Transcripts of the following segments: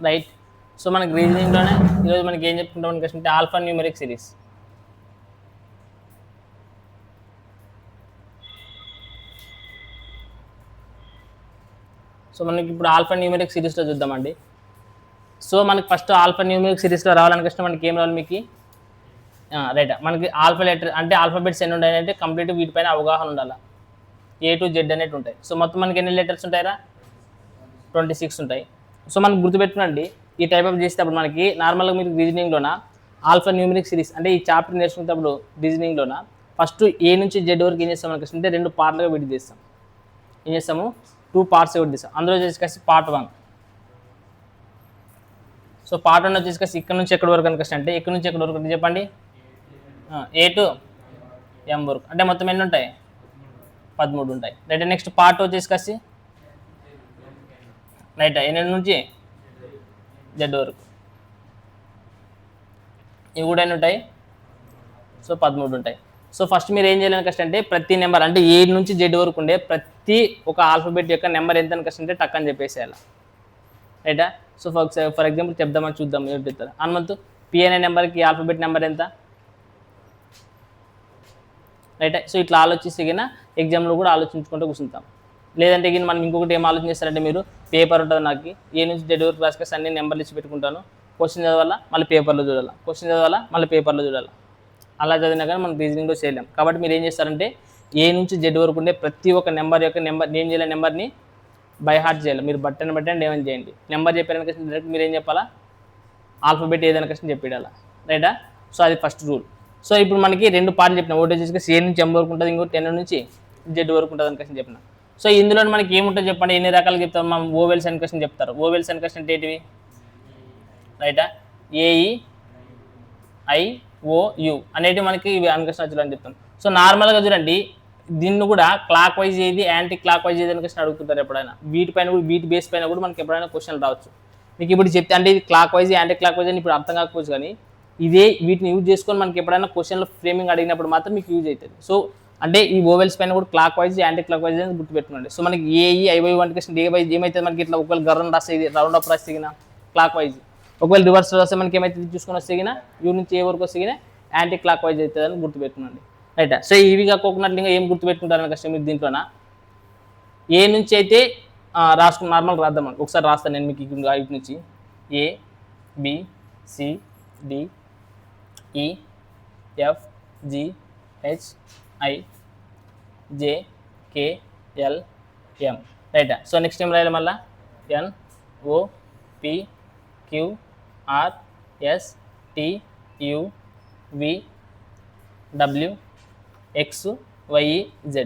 Right. So మనకి రీజనింగ్లోనే ఈరోజు మనకి ఏం చెప్పుకుంటాం అంటే ఆల్ఫా న్యూమరిక్ సిరీస్. సో మనకి ఇప్పుడు ఆల్ఫా న్యూమరిక్ సిరీస్లో చూద్దామండి. సో మనకి ఫస్ట్ ఆల్ఫా న్యూమరిక్ సిరీస్లో రావాలనుకుంటే మనకి ఏం రావాలి మీకు రైట్. మనకి ఆల్ఫా లెటర్ అంటే ఆల్ఫాబెట్స్ ఎన్ని ఉంటాయంటే కంప్లీట్ వీటిపైన అవగాహన ఉండాలి. A to Z అనేవి ఉంటాయి. సో మొత్తం మనకి ఎన్ని లెటర్స్ ఉంటాయరా 26 ఉంటాయి. సో మనకు గుర్తుపెట్టుకోండి ఈ టైప్ ఆఫ్ చేసేటప్పుడు మనకి నార్మల్గా మీరు రీజనింగ్లోన ఆల్ఫా న్యూమరిక్ సిరీస్ అంటే ఈ చాప్టర్ నేర్చుకునేటప్పుడు రీజనింగ్లోన ఫస్ట్ A నుంచి Z వరకు ఏం చేస్తాం మనకి అంటే 2 పార్ట్లుగా విడి చేస్తాం. ఏం చేస్తాము 2 పార్ట్స్ విడి చేస్తాం. అందులో వచ్చేసి పార్ట్ 1. సో పార్ట్ 1 వచ్చేసి ఇక్కడ నుంచి ఎక్కడి వరకు కనుక అంటే ఇక్కడ నుంచి ఎక్కడి వరకు అంటే చెప్పండి A to M వరకు అంటే మొత్తం ఎన్ని ఉంటాయి 13 ఉంటాయి. రైట్. నెక్స్ట్ పార్ట్ వచ్చేసి రైట్ ఎన్ని నుంచి Z వరకు ఇవి కూడా ఎన్ని ఉంటాయి సో 13 ఉంటాయి. సో ఫస్ట్ మీరు ఏం చేయాలని కష్టం అంటే ప్రతి నెంబర్ అంటే A నుంచి Z వరకు ఉండే ప్రతి ఒక ఆల్ఫాబెట్ యొక్క నెంబర్ ఎంత అని కష్టం అంటే టక్ అని చెప్పేసేయాలి. రైటా. సో ఫర్ ఎగ్జాంపుల్ చెప్దామని చూద్దాం ఏం చెప్తారు. హనుమంతు P అనే నెంబర్కి ఆల్ఫాబెట్ నెంబర్ ఎంత రైట్. సో ఇట్లా ఆలోచిస్తే ఎగ్జామ్లో కూడా ఆలోచించుకుంటూ కూర్చుంటాం. లేదంటే మనం ఇంకొకటి ఏం ఆలోచన చేస్తారంటే మీరు పేపర్ ఉంటుంది నాకు A నుంచి Z వరకు రాసుకొస్తే అన్ని నెంబర్లు ఇచ్చి పెట్టుకుంటాను. క్వశ్చన్ చదవాలా మళ్ళీ పేపర్లో చూడాలి, క్వశ్చన్ చదవాలా మళ్ళీ పేపర్లో చూడాలి. అలా చదివినా కానీ మనం రీజనింగ్లో చేయలేం. కాబట్టి మీరు ఏం చేస్తారంటే A నుంచి Z వరకు ఉండే ప్రతి ఒక్క నెంబర్ యొక్క నేను చేయలే నెంబర్ని బై హార్ట్ చేయాలి. మీరు బట్టని ఏమైనా చేయండి. నెంబర్ చెప్పారని కష్టం డైరెక్ట్ మీరు ఏం చెప్పాలా ఆల్ఫాబెట్ ఏదైనా కష్టం చెప్పేయాలా. రైటా. సో అది ఫస్ట్ రూల్. సో ఇప్పుడు మనకి 2 పార్ట్లు చెప్పిన ఒకటి వచ్చేసి A నుంచి M వరకు ఉంటుంది, ఇంకోటి 10 నుంచి Z వరకు ఉంటుంది అని కష్టం చెప్పిన. సో ఇందులో మనకి ఏముంటుంది చెప్పండి ఎన్ని రకాలుగా చెప్తారు మనం ఓవెల్స్ అని కష్టం చెప్తారు. ఓవెల్స్ అని కష్టం అంటే ఏంటివి రైటా AEIOU అనేటివి మనకి ఇవి అన్కష్టం అని చెప్తాం. సో నార్మల్గా చూడండి దీన్ని కూడా క్లాక్ వైజ్ ఏది యాంటీ క్లాక్ వైజ్ ఏది అని అడుగుతుంటారు ఎప్పుడైనా. వీటిపైన కూడా వీటి బేస్ పైన కూడా మనకి ఎప్పుడైనా క్వశ్చన్ రావచ్చు. మీకు ఇప్పుడు చెప్తే అంటే ఇది clock wise anti clock wise అని ఇప్పుడు అర్థం కాకపోవచ్చు, కానీ ఇదే వీటిని యూజ్ చేసుకొని మనకి ఎప్పుడైనా క్వశ్చన్లో ఫ్రేమింగ్ అడిగినప్పుడు మాత్రం మీకు యూజ్ అవుతుంది. సో అంటే ఈ ఓవెల్స్ పైన కూడా clock wise anti clock wise అని గుర్తుపెట్టుకోండి. సో మనకి AEIOU వంటి క్వశ్చన్ ఏ వైజ్ ఏమైతే మనకి ఇట్లా ఒకవేళ గర్రం రాస్తే రౌండ్ అప్ రాస్తే క్లాక్ వైజ్, ఒకవేళ రివర్స్ రాస్తే మనకి ఏమైతే చూసుకొని వస్తే U నుంచి A వరకు వస్తే యాంటీ క్లాక్ వైజ్ అవుతుంది అని గుర్తుపెట్టుకోండి. రైట్. సో ఇవి కాకుండా ఏం గుర్తుపెట్టుకుంటారని కష్టం మీరు దీంట్లోన A నుంచి అయితే రాసుకుని నార్మల్ రాద్దాం. ఒకసారి రాస్తాను నేను మీకు ఇటు నుంచి A B C D E F G H I J K L M right. So next ఏం రాయాలి మళ్ళీ N O P Q R S T U V W X Y Z.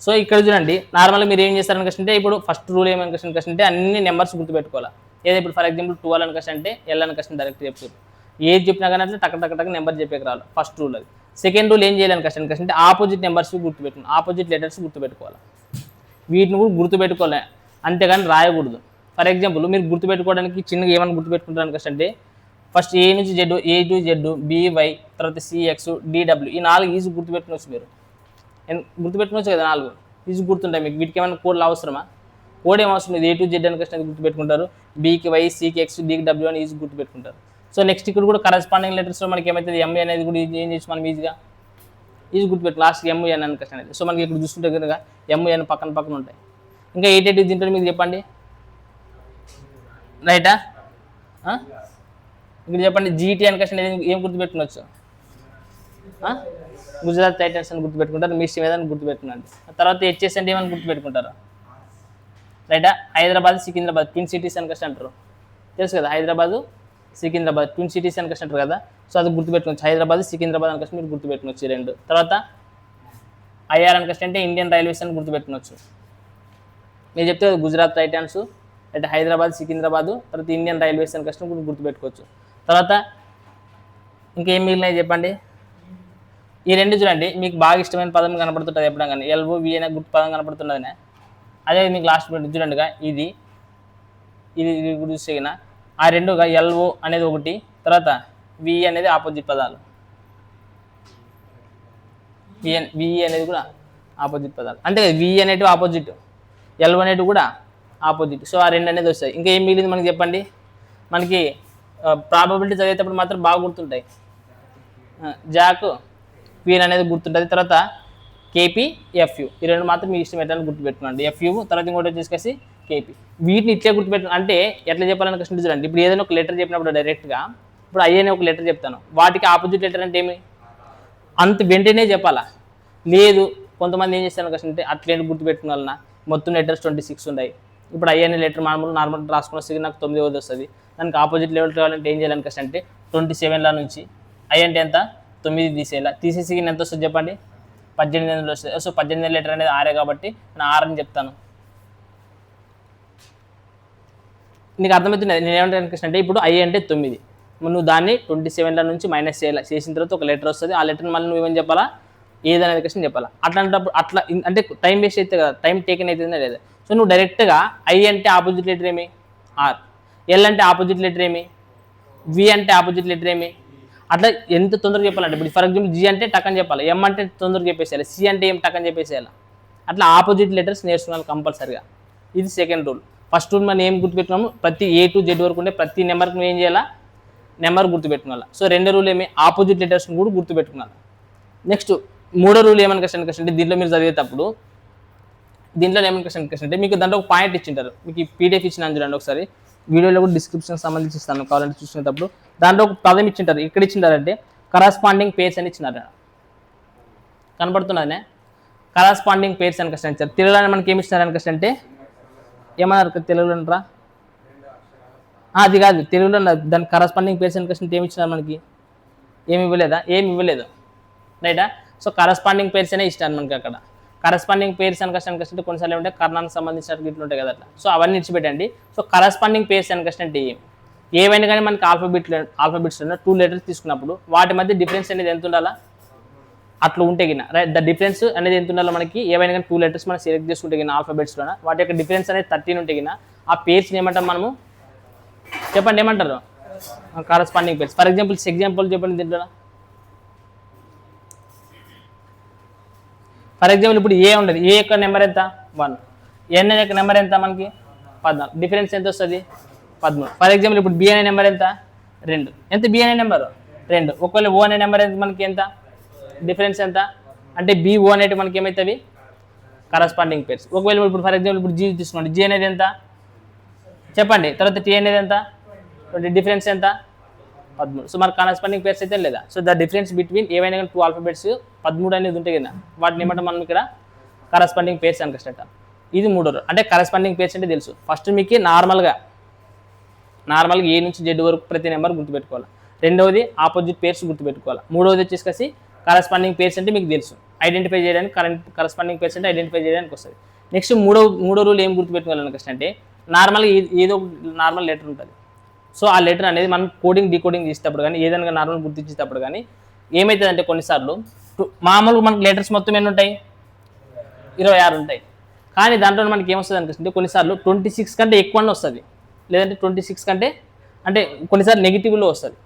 So ఇక్కడ చూడండి నార్మల్గా మీరు ఏం చేస్తారని కష్టం అంటే ఇప్పుడు ఫస్ట్ రూల్ ఏమని కష్టం అంటే అన్ని నెంబర్స్ గుర్తుపెట్టుకోవాలి. ఏదో ఇప్పుడు ఫర్ ఎగ్జాంపుల్ 12 అని కష్టం అంటే L అని కష్టం డైరెక్ట్ చెప్తారు. ఏది చెప్పినా కానీ అట్లా టక్ నెంబర్ చెప్పేకి రావాలి. ఫస్ట్ రూల్ అది. సెకండ్ రూల్ ఏం చేయాలని కష్టం అంటే ఆపోజిట్ నెంబర్స్ గుర్తుపెట్టుకోవాలి, ఆపోజిట్ లెటర్స్ గుర్తుపెట్టుకోవాలి. వీటిని కూడా గుర్తుపెట్టుకోవాలి అంతేగాని రాయకూడదు. ఫర్ ఎగ్జాంపుల్ మీరు గుర్తుపెట్టుకోవడానికి చిన్నగా ఏమైనా గుర్తుపెట్టుకుంటారని కష్టం అంటే ఫస్ట్ A నుంచి Z A to Z BY తర్వాత CX DW ఈ 4 ఈజీ గుర్తుపెట్టుకోవచ్చు. మీరు గుర్తుపెట్టుకోవచ్చు కదా 4 ఈజీ గుర్తుంటాయి మీకు. వీటికి ఏమైనా కోడ్లు అవసరమా? కోడ్ ఏం అవసరం లేదు. A to Z అని కష్టం గుర్తుపెట్టుకుంటారు, Bకి Y Cకి X Dకి W అని ఈజీ గుర్తుపెట్టుకుంటారు. సో నెక్స్ట్ ఇక్కడ కూడా కరెస్పాండింగ్ లెటర్స్లో మనకి ఏమవుతుంది ME అనేది కూడా ఏం చేసి మనం ఈజీ గుర్తుపెట్టు లాస్ట్కి MN అని కష్టం అనేది. సో మనకి ఇక్కడ చూస్తుంటే కనుక MN పక్కన ఉంటాయి. ఇంకా 88 దీంట్లో మీకు చెప్పండి రైటా. ఇక్కడ చెప్పండి GT అని కష్టం ఏం గుర్తుపెట్టుకోవచ్చు గుజరాత్ టైటన్స్ అని గుర్తుపెట్టుకుంటారు, మిస్ ఏదని గుర్తుపెట్టుకున్నాండి. తర్వాత HS అంటే ఏమని గుర్తుపెట్టుకుంటారు రైటా. హైదరాబాద్ సికింద్రాబాద్ ట్విన్ సిటీస్ అని కష్టం అంటారు తెలుసు కదా. హైదరాబాద్ సికింద్రాబాద్ ట్విన్ సిటీస్ అని కష్టం అంటారు కదా. సో అది గుర్తుపెట్టుకోవచ్చు. హైదరాబాద్ సికింద్రాబాద్ అని కష్టం మీరు గుర్తుపెట్టుకోవచ్చు 2. తర్వాత IR అని కష్టం అంటే ఇండియన్ రైల్వేస్ అని గుర్తుపెట్టుకోవచ్చు. మీరు చెప్తే గుజరాత్ టైటన్స్ అంటే హైదరాబాద్ సికింద్రాబాద్ తర్వాత ఇండియన్ రైల్వేస్ అని కష్టం గుర్తుపెట్టుకోవచ్చు. తర్వాత ఇంకేం మిగిలినాయి చెప్పండి. ఈ 2 చూడండి మీకు బాగా ఇష్టమైన పదం కనపడుతుంటుంది ఎప్పుడైనా కానీ LOV అనే గుర్తు పదం కనపడుతున్నది. అదే మీకు లాస్ట్ చూడండిగా ఇది చూస్తే ఆ 2గా LO అనేది ఒకటి, తర్వాత VE అనేది ఆపోజిట్ పదాలు. VE అనేది కూడా ఆపోజిట్ పదాలు అంతే కదా. VE అనేటివి ఆపోజిట్, LO అనేటివి కూడా ఆపోజిట్. సో ఆ 2 అనేది వస్తాయి. ఇంకా ఏం మిగిలింది మనకి చెప్పండి. మనకి ప్రాబబిలిటీ చదివేటప్పుడు మాత్రం బాగా గుర్తుంటాయి. జాక్ క్వీన్ అనేది గుర్తుంటుంది. తర్వాత కేపీ ఎఫ్యూ ఈ రెండు మాత్రం మీ ఇష్టం ఎట్లా గుర్తుపెట్టుకోండి. ఎఫ్యూ తర్వాత ఇంకోటి వచ్చేసి కేపీ. వీటిని ఇట్లే గుర్తుపెట్టు అంటే ఎట్లా చెప్పాలని కృష్ణ చూడండి. ఇప్పుడు ఏదైనా ఒక లెటర్ చెప్పినప్పుడు డైరెక్ట్గా ఇప్పుడు ఐ అనే ఒక లెటర్ చెప్తాను, వాటికి ఆపోజిట్ లెటర్ అంటే ఏమి అంత వెంటనే చెప్పాలా? లేదు కొంతమంది ఏం చేస్తారు కృష్ణ అంటే అట్లేంటి గుర్తుపెట్టుకోవాలన్నా మొత్తం లెటర్స్ 26 ఉన్నాయి. ఇప్పుడు ఐ అనే లెటర్ నార్మల్ రాసుకుని వస్తే నాకు 9వ వస్తుంది. దానికి ఆపోజిట్ లెవెల్ కావాలంటే ఏం చేయాలని కృష్ణ అంటే 27ల నుంచి ఐ అంటే ఎంత 9 తీసేయాలి. తీసేసి ఎంత వస్తుంది చెప్పండి? 18 వస్తుంది. సో 18 లెటర్ అనేది 6 కాబట్టి నేను 6 అని చెప్తాను. నీకు అర్థమవుతుంది. నేను ఏమంటాను కృష్ణ అంటే ఇప్పుడు ఐ అంటే 9, నువ్వు దాన్ని 27ల నుంచి మైనస్ చేయాలి. చేసిన తర్వాత ఒక లెటర్ వస్తుంది. ఆ లెటర్ని మళ్ళీ నువ్వేమని చెప్పాలా? ఏదనేది క్వశ్చన్ చెప్పాలా. అట్లాంటప్పుడు అట్లా అంటే టైం వేస్ట్ అయితే కదా, టైం టేకెన్ అవుతుందా లేదా? సో నువ్వు డైరెక్ట్గా ఐ అంటే ఆపోజిట్ లెటర్ ఏమి ఆర్, ఎల్ అంటే ఆపోజిట్ లెటర్ ఏమి వి అంటే ఆపోజిట్ లెటర్ ఏమి, అట్లా ఎంత తొందరగా చెప్పాలంటే ఇప్పుడు ఫర్ ఎగ్జాంపుల్ జీ అంటే టక్ అని చెప్పాలి, ఎం అంటే తొందరగా చెప్పేసేయాలి, సి అంటే ఏం టక్ అని చెప్పేసేయాలి. అట్లా ఆపోజిట్ లెటర్స్ నేర్చుకోవాలి కంపల్సరిగా. ఇది సెకండ్ రూల్. ఫస్ట్ రూల్ మనం ఏం గుర్తుపెట్టుకున్నాము? ప్రతి ఏ టు జెడ్ వరకు ఉండే ప్రతి నెంబర్కి నువ్వు ఏం చేయాలా? నెంబర్ గుర్తుపెట్టుకోవాలి. సో రెండో రూల్ ఏమి? ఆపోజిట్ లెటర్స్ని కూడా గుర్తుపెట్టుకోవాలి. నెక్స్ట్ మూడో రూల్ ఏమని క్వశ్చన్ అంటే దీంట్లో మీరు చదివేటప్పుడు దీంట్లో ఏమని క్వశ్చన్ అంటే మీకు దాంట్లో ఒక పాయింట్ ఇచ్చింటారు. మీకు ఈ పీడిఎఫ్ ఇచ్చిన చూడండి ఒకసారి, వీడియోలో కూడా డిస్క్రిప్షన్ సంబంధించి ఇస్తాను కావాలంటే చూసుకునేటప్పుడు. దాంట్లో ఒక పదం ఇచ్చింటారు. ఇక్కడ ఇచ్చింటారంటే కరస్పాండింగ్ పేర్స్ అని ఇచ్చినారు. కనపడుతున్నదనే కరస్పాండింగ్ పేర్స్ అని క్వశ్చన్ ఇచ్చారు. తెలుగులో మనకి ఏమి ఇచ్చినారని క్వశ్చన్ అంటే ఏమన్నారు తెలుగులో అంటారా? అది కాదు, తెలుగులో దాని కరస్పాండింగ్ పేర్స్ అని క్వశ్చన్ ఏమి ఇచ్చినారు మనకి? ఏమి ఇవ్వలేదా? ఏమి ఇవ్వలేదు రైటా. సో కరస్పాండింగ్ పేర్స్ అనే ఇష్టాను మనకి అక్కడ. కరస్పాండింగ్ పేర్స్ అని క్వశ్చన్ అంటే కొన్నిసార్లు ఏమంటే కర్ణానికి సంబంధించినట్టు ఇట్లు ఉంటాయి కదా అట్లా. సో అవన్నీ ఇచ్చిపెట్టండి. సో కరస్పాండింగ్ పేర్స్ అని క్వశ్చన్ అంటే ఏవైనా కానీ మనకి ఆల్ఫాబెట్స్లో 2 లెటర్స్ తీసుకున్నప్పుడు వాటి మధ్య డిఫరెన్స్ అనేది ఎంత ఉండాలా? అట్లా ఉంటే గిన రైట్. ద డిఫరెన్స్ అనేది ఎంత ఉండాలో మనకి ఏవైనా కానీ 2 లెటర్స్ మనం సెలెక్ట్ చేసుకుంటే గిన ఆల్ఫాబెట్స్లోన వాటి యొక్క డిఫరెన్స్ అనేది 13 ఉంటే గిన ఆ పేర్స్ని ఏమంటాం మనము? చెప్పండి ఏమంటారు? Corresponding pairs. ఫర్ ఎగ్జాంపుల్ చెప్పండి దీంట్లో. ఫర్ ఎగ్జాంపుల్ ఇప్పుడు ఏ ఉండదు, ఏ యొక్క నెంబర్ ఎంత 1, ఎన్ యొక్క నెంబర్ ఎంత మనకి 14, డిఫరెన్స్ ఎంత వస్తుంది 13. ఫర్ ఎగ్జాంపుల్ ఇప్పుడు బి అనే నెంబర్ ఎంత 2, ఎంత బి అనే నెంబర్ 2. ఒకవేళ ఓ అనే నెంబర్ ఎంత మనకి ఎంత డిఫరెన్స్ ఎంత అంటే బి ఓ అనేవి మనకి ఏమవుతుంది కరస్పాండింగ్ పేర్స్. ఒకవేళ ఇప్పుడు ఫర్ ఎగ్జాంపుల్ ఇప్పుడు జీ తీసుకోండి, జీ అనేది ఎంత చెప్పండి, తర్వాత టీ అనేది ఎంత, డిఫరెన్స్ ఎంత 13. సో మనకు కరస్పాండింగ్ పేర్స్ అయితే లేదా. సో ద డిఫరెన్స్ బిట్వీన్ ఏవైనా కానీ 2 ఆల్ఫాబెట్స్ 13 అనేది ఉంటాయి కదా, వాటిని ఏమంటే మనం ఇక్కడ కరస్పాండింగ్ పేర్స్ అనుకుంటా. ఇది మూడో అంటే కరస్పాండింగ్ పేర్స్ అంటే తెలుసు. ఫస్ట్ మీకు నార్మల్గా ఏ నుంచి జెడ్ వరకు ప్రతి నెంబర్ గుర్తుపెట్టుకోవాలి. రెండవది ఆపోజిట్ పేర్స్ గుర్తుపెట్టుకోవాలి. మూడవది వచ్చేసి కరస్పాండింగ్ పేర్స్ అంటే మీకు తెలుసు, ఐడెంటిఫై చేయడానికి కరస్పాండింగ్ పేర్స్ అంటే ఐడెంటిఫై చేయడానికి వస్తుంది. నెక్స్ట్ మూడో రూల్ ఏం గుర్తుపెట్టుకోవాలని క్వశ్చన్ అంటే నార్మల్గా ఏదో నార్మల్ లెటర్ ఉంటుంది. సో ఆ లెటర్ అనేది మనం డీకోడింగ్ చేసేటప్పుడు కానీ ఏదైనా నార్మల్ గుర్తించేటప్పుడు కానీ ఏమవుతుందంటే కొన్నిసార్లు మామూలుగా మనకి లెటర్స్ మొత్తం ఎన్ని ఉంటాయి 26 ఉంటాయి. కానీ దాంట్లో మనకి ఏమొస్తుంది అనిపిస్తుంది కొన్నిసార్లు 26 కంటే ఎక్కువనే వస్తుంది, లేదంటే 26 కంటే అంటే కొన్నిసార్లు నెగిటివ్లో వస్తుంది.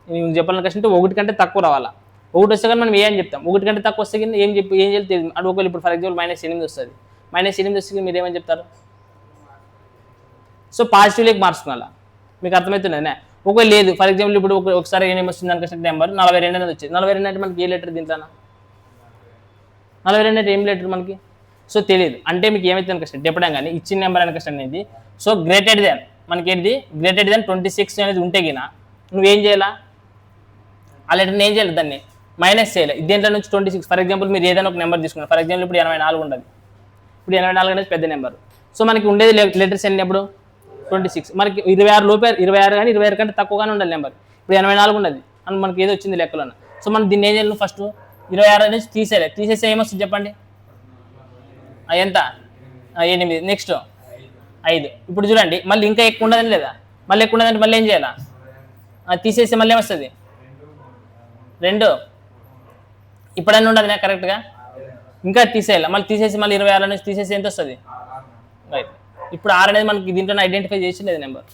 నేను చెప్పాలని కష్టం అంటే 1 కంటే తక్కువ రావాలా. 1 వస్తే కానీ మనం ఏం చెప్తాం, 1 కంటే తక్కువ వస్తే కానీ ఏం చేయాలి తెలియదు. అది ఒకవేళ ఇప్పుడు ఫర్ ఎగ్జాంపుల్ -8 వస్తుంది, -8 వస్తే మీరు ఏమని చెప్తారు? సో పాజిటివ్లోకి మార్చుకోవాలా. మీకు అర్థమవుతుందనే. ఒకవేళ లేదు ఫర్ ఎగ్జాంపుల్ ఇప్పుడు ఒకసారి ఏం వస్తుంది అనుకుంటే నెంబర్ 42 అనేది వచ్చింది. 42 అంటే మనకి ఏ లెటర్ దీంట్లో 42 అంటే ఏం లెటర్ మనకి సో తెలియదు. అంటే మీకు ఏమైతే అనిపిస్తుంది ఎప్పుడైనా కానీ ఇచ్చిన నెంబర్ అనిపిస్తుంది అనేది సో గ్రేటెడ్ దెన్ మనకి ఏంటి గ్రేటెడ్ దెన్ 26 అనేది ఉంటే గిన నువ్వేం చేయాలా? ఆ లెటర్ని ఏం చేయాలి? దాన్ని మైనస్ చేయాలి. దీంట్లో నుంచి 26 ఫర్ ఎగ్జాంపుల్ మీరు ఏదైనా ఒక నెంబర్ తీసుకున్నారు. ఫర్ ఎగ్జాంపుల్ ఇప్పుడు 84 ఉండదు. ఇప్పుడు 84 అనేది పెద్ద నెంబర్. సో మనకి ఉండేది లెటర్స్ ఎన్ని అప్పుడు 26. మనకి 26 లోపే 26 కానీ 26 కంటే తక్కువగానే ఉండాలి నెంబర్. ఇప్పుడు 84 ఉండదు అని మనకి ఏదో వచ్చింది లెక్కలో. సో మనం దీన్ని ఏం చేయాలి? ఫస్ట్ 26 అనేది తీసేస్తే ఏమొస్తుంది చెప్పండి? ఎంత 8. నెక్స్ట్ 5. ఇప్పుడు చూడండి మళ్ళీ ఇంకా ఎక్కువ ఉండదని లేదా? మళ్ళీ ఎక్కువ ఉండదంటే మళ్ళీ ఏం చేయాలా? తీసేస్తే మళ్ళీ ఏమొస్తుంది 2. ఇప్పుడన్నీ ఉండదు కరెక్ట్గా, ఇంకా తీసేయాలి. మళ్ళీ తీసేసి మళ్ళీ 26 నుంచి తీసేసి ఎంత వస్తుంది? రైట్. ఇప్పుడు 6 అనేది మనకి దీంట్లో ఐడెంటిఫై చేసి లేదు నెంబర్.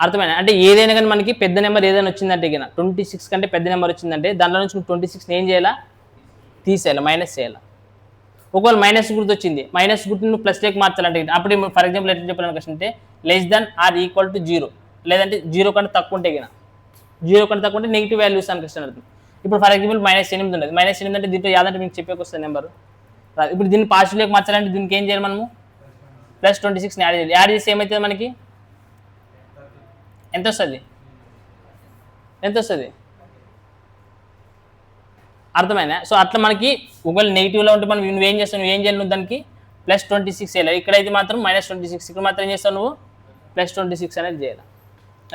అర్థమైనా? అంటే ఏదైనా కానీ మనకి పెద్ద నెంబర్ ఏదైనా వచ్చిందంటే ఇక 26 కంటే పెద్ద నెంబర్ వచ్చిందంటే దాంట్లో నుంచి 26 ఏం చేయాలా? తీసేయాలి, మైనస్ చేయాలి. ఒకవేళ మైనస్ గుర్తు వచ్చింది, మైనస్ గుర్తును ప్లస్ లేక మార్చాలంటే అప్పుడు ఫర్ ఎగ్జాంపుల్ ఎట్లా చెప్పాలని అంటే less than or equal to 0, లేదంటే 0 కంటే తక్కువ ఉంటే గిన 0 కంటే తక్కువ ఉంటే నెగిటివ్ వాల్యూస్ అని క్వశ్చన్ అర్థం. ఇప్పుడు ఫర్ ఎగ్జాంపుల్ -8 ఉన్నది, -8 అంటే దీంట్లో యాదంటే మీకు చెప్పేకి వస్తుంది నెంబర్. ఇప్పుడు దీన్ని పాజిటివ్ లేక మార్చాలంటే దీనికి ఏం చేయాలి మనము, +26 యాడ్ చేయాలి. యాడ్ చేసి ఏమవుతుంది మనకి ఎంత వస్తుంది, అర్థమైనా? సో అట్లా మనకి ఒకవేళ నెగిటివ్లో ఉంటే మనం నువ్వు ఏం చేస్తావు, నువ్వు ఏం చేయాలి, నువ్వు దానికి +26 చేయాలి. ఇక్కడైతే మాత్రం -26, ఇక్కడ మాత్రం ఏం చేస్తావు నువ్వు +26 అనేది చేయాలి.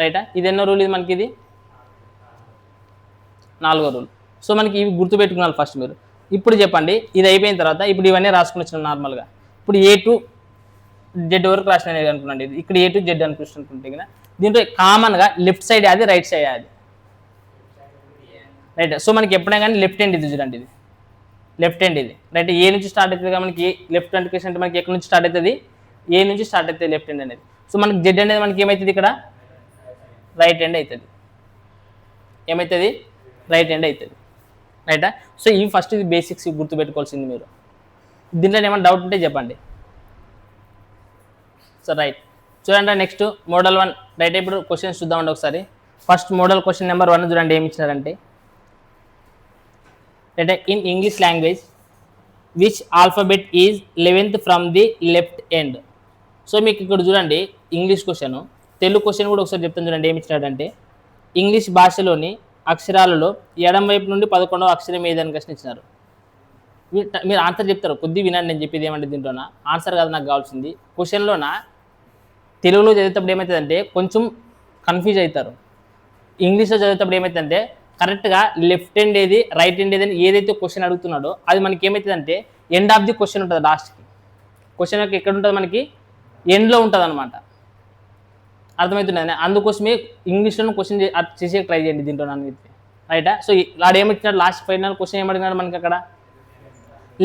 రైటా? ఇది ఎన్నో రూల్ ఇది మనకి, ఇది 4వ రూల్. సో మనకి ఇవి గుర్తుపెట్టుకున్నాను ఫస్ట్ మీరు. ఇప్పుడు చెప్పండి, ఇది అయిపోయిన తర్వాత ఇప్పుడు ఇవన్నీ రాసుకుని వచ్చిన నార్మల్గా. ఇప్పుడు A to Z వరకు రాసిన అనుకున్నాండి, ఇక్కడ A to Z అనుకుంటే కదా, దీంట్లో కామన్గా లెఫ్ట్ సైడ్ అది, రైట్ సైడ్ అది, రైట్. సో మనకి ఎప్పుడైనా కానీ లెఫ్ట్ హ్యాండ్ ఇది చూడండి, ఇది లెఫ్ట్ హ్యాండ్ ఇది, రైట్. ఏ నుంచి స్టార్ట్ అవుతుంది మనకి, లెఫ్ట్ హ్యాండ్ క్వశ్చన్ అంటే మనకి ఎక్కడి నుంచి స్టార్ట్ అవుతుంది, ఏ నుంచి స్టార్ట్ అవుతుంది లెఫ్ట్ హ్యాండ్ అనేది. సో మనకి జెడ్ అనేది మనకి ఏమవుతుంది, ఇక్కడ రైట్ హ్యాండ్ అవుతుంది, ఏమవుతుంది, రైట్ హ్యాండ్ అవుతుంది, రైటా? సో ఇవి ఫస్ట్ ఇది బేసిక్స్ గుర్తుపెట్టుకోవాల్సింది మీరు. దీంట్లో ఏమైనా డౌట్ ఉంటే చెప్పండి. సో రైట్, చూడండి నెక్స్ట్ మోడల్ 1, రైట్. ఇప్పుడు క్వశ్చన్స్ చూద్దామండి ఒకసారి. ఫస్ట్ మోడల్ క్వశ్చన్ నెంబర్ 1 చూడండి, ఏమి ఇచ్చినారంటే right, in English language which alphabet is 11th from the left end. So మీకు ఇక్కడ చూడండి ఇంగ్లీష్ క్వశ్చన్, తెలుగు క్వశ్చన్ కూడా ఒకసారి చెప్తాను చూడండి. ఏమి ఇచ్చినాడంటే ఇంగ్లీష్ భాషలోని అక్షరాలలో ఎడం వైపు నుండి 11వ అక్షరం ఏదని క్వశ్చన్ ఇచ్చినారు. మీరు ఆన్సర్ చెప్తారు, కొద్ది వినండి నేను చెప్పేది. ఏమంటే దీంట్లోనా ఆన్సర్ కాదు నాకు కావాల్సింది, క్వశ్చన్లోన తెలుగులో చదివేటప్పుడు ఏమవుతుందంటే కొంచెం కన్ఫ్యూజ్ అవుతారు, ఇంగ్లీష్లో చదివేటప్పుడు ఏమవుతుందంటే కరెక్ట్గా లెఫ్ట్ హ్యాండ్ ఏది, రైట్ హ్యాండ్ ఏదని ఏదైతే క్వశ్చన్ అడుగుతున్నాడో అది మనకి ఏమవుతుందంటే ఎండ్ ఆఫ్ ది క్వశ్చన్ ఉంటుంది, లాస్ట్కి క్వశ్చన్ యొక్క ఎక్కడ ఉంటుంది మనకి ఎండ్లో ఉంటుంది అనమాట. అర్థమవుతుండే, అందుకోసమే ఇంగ్లీష్లో క్వశ్చన్ చేసే ట్రై చేయండి దీంట్లో నన్ను, రైటా? సో వాడు ఏమిచ్చినాడు లాస్ట్ ఫైనల్ క్వశ్చన్ ఏమడిగినాడు మనకి అక్కడ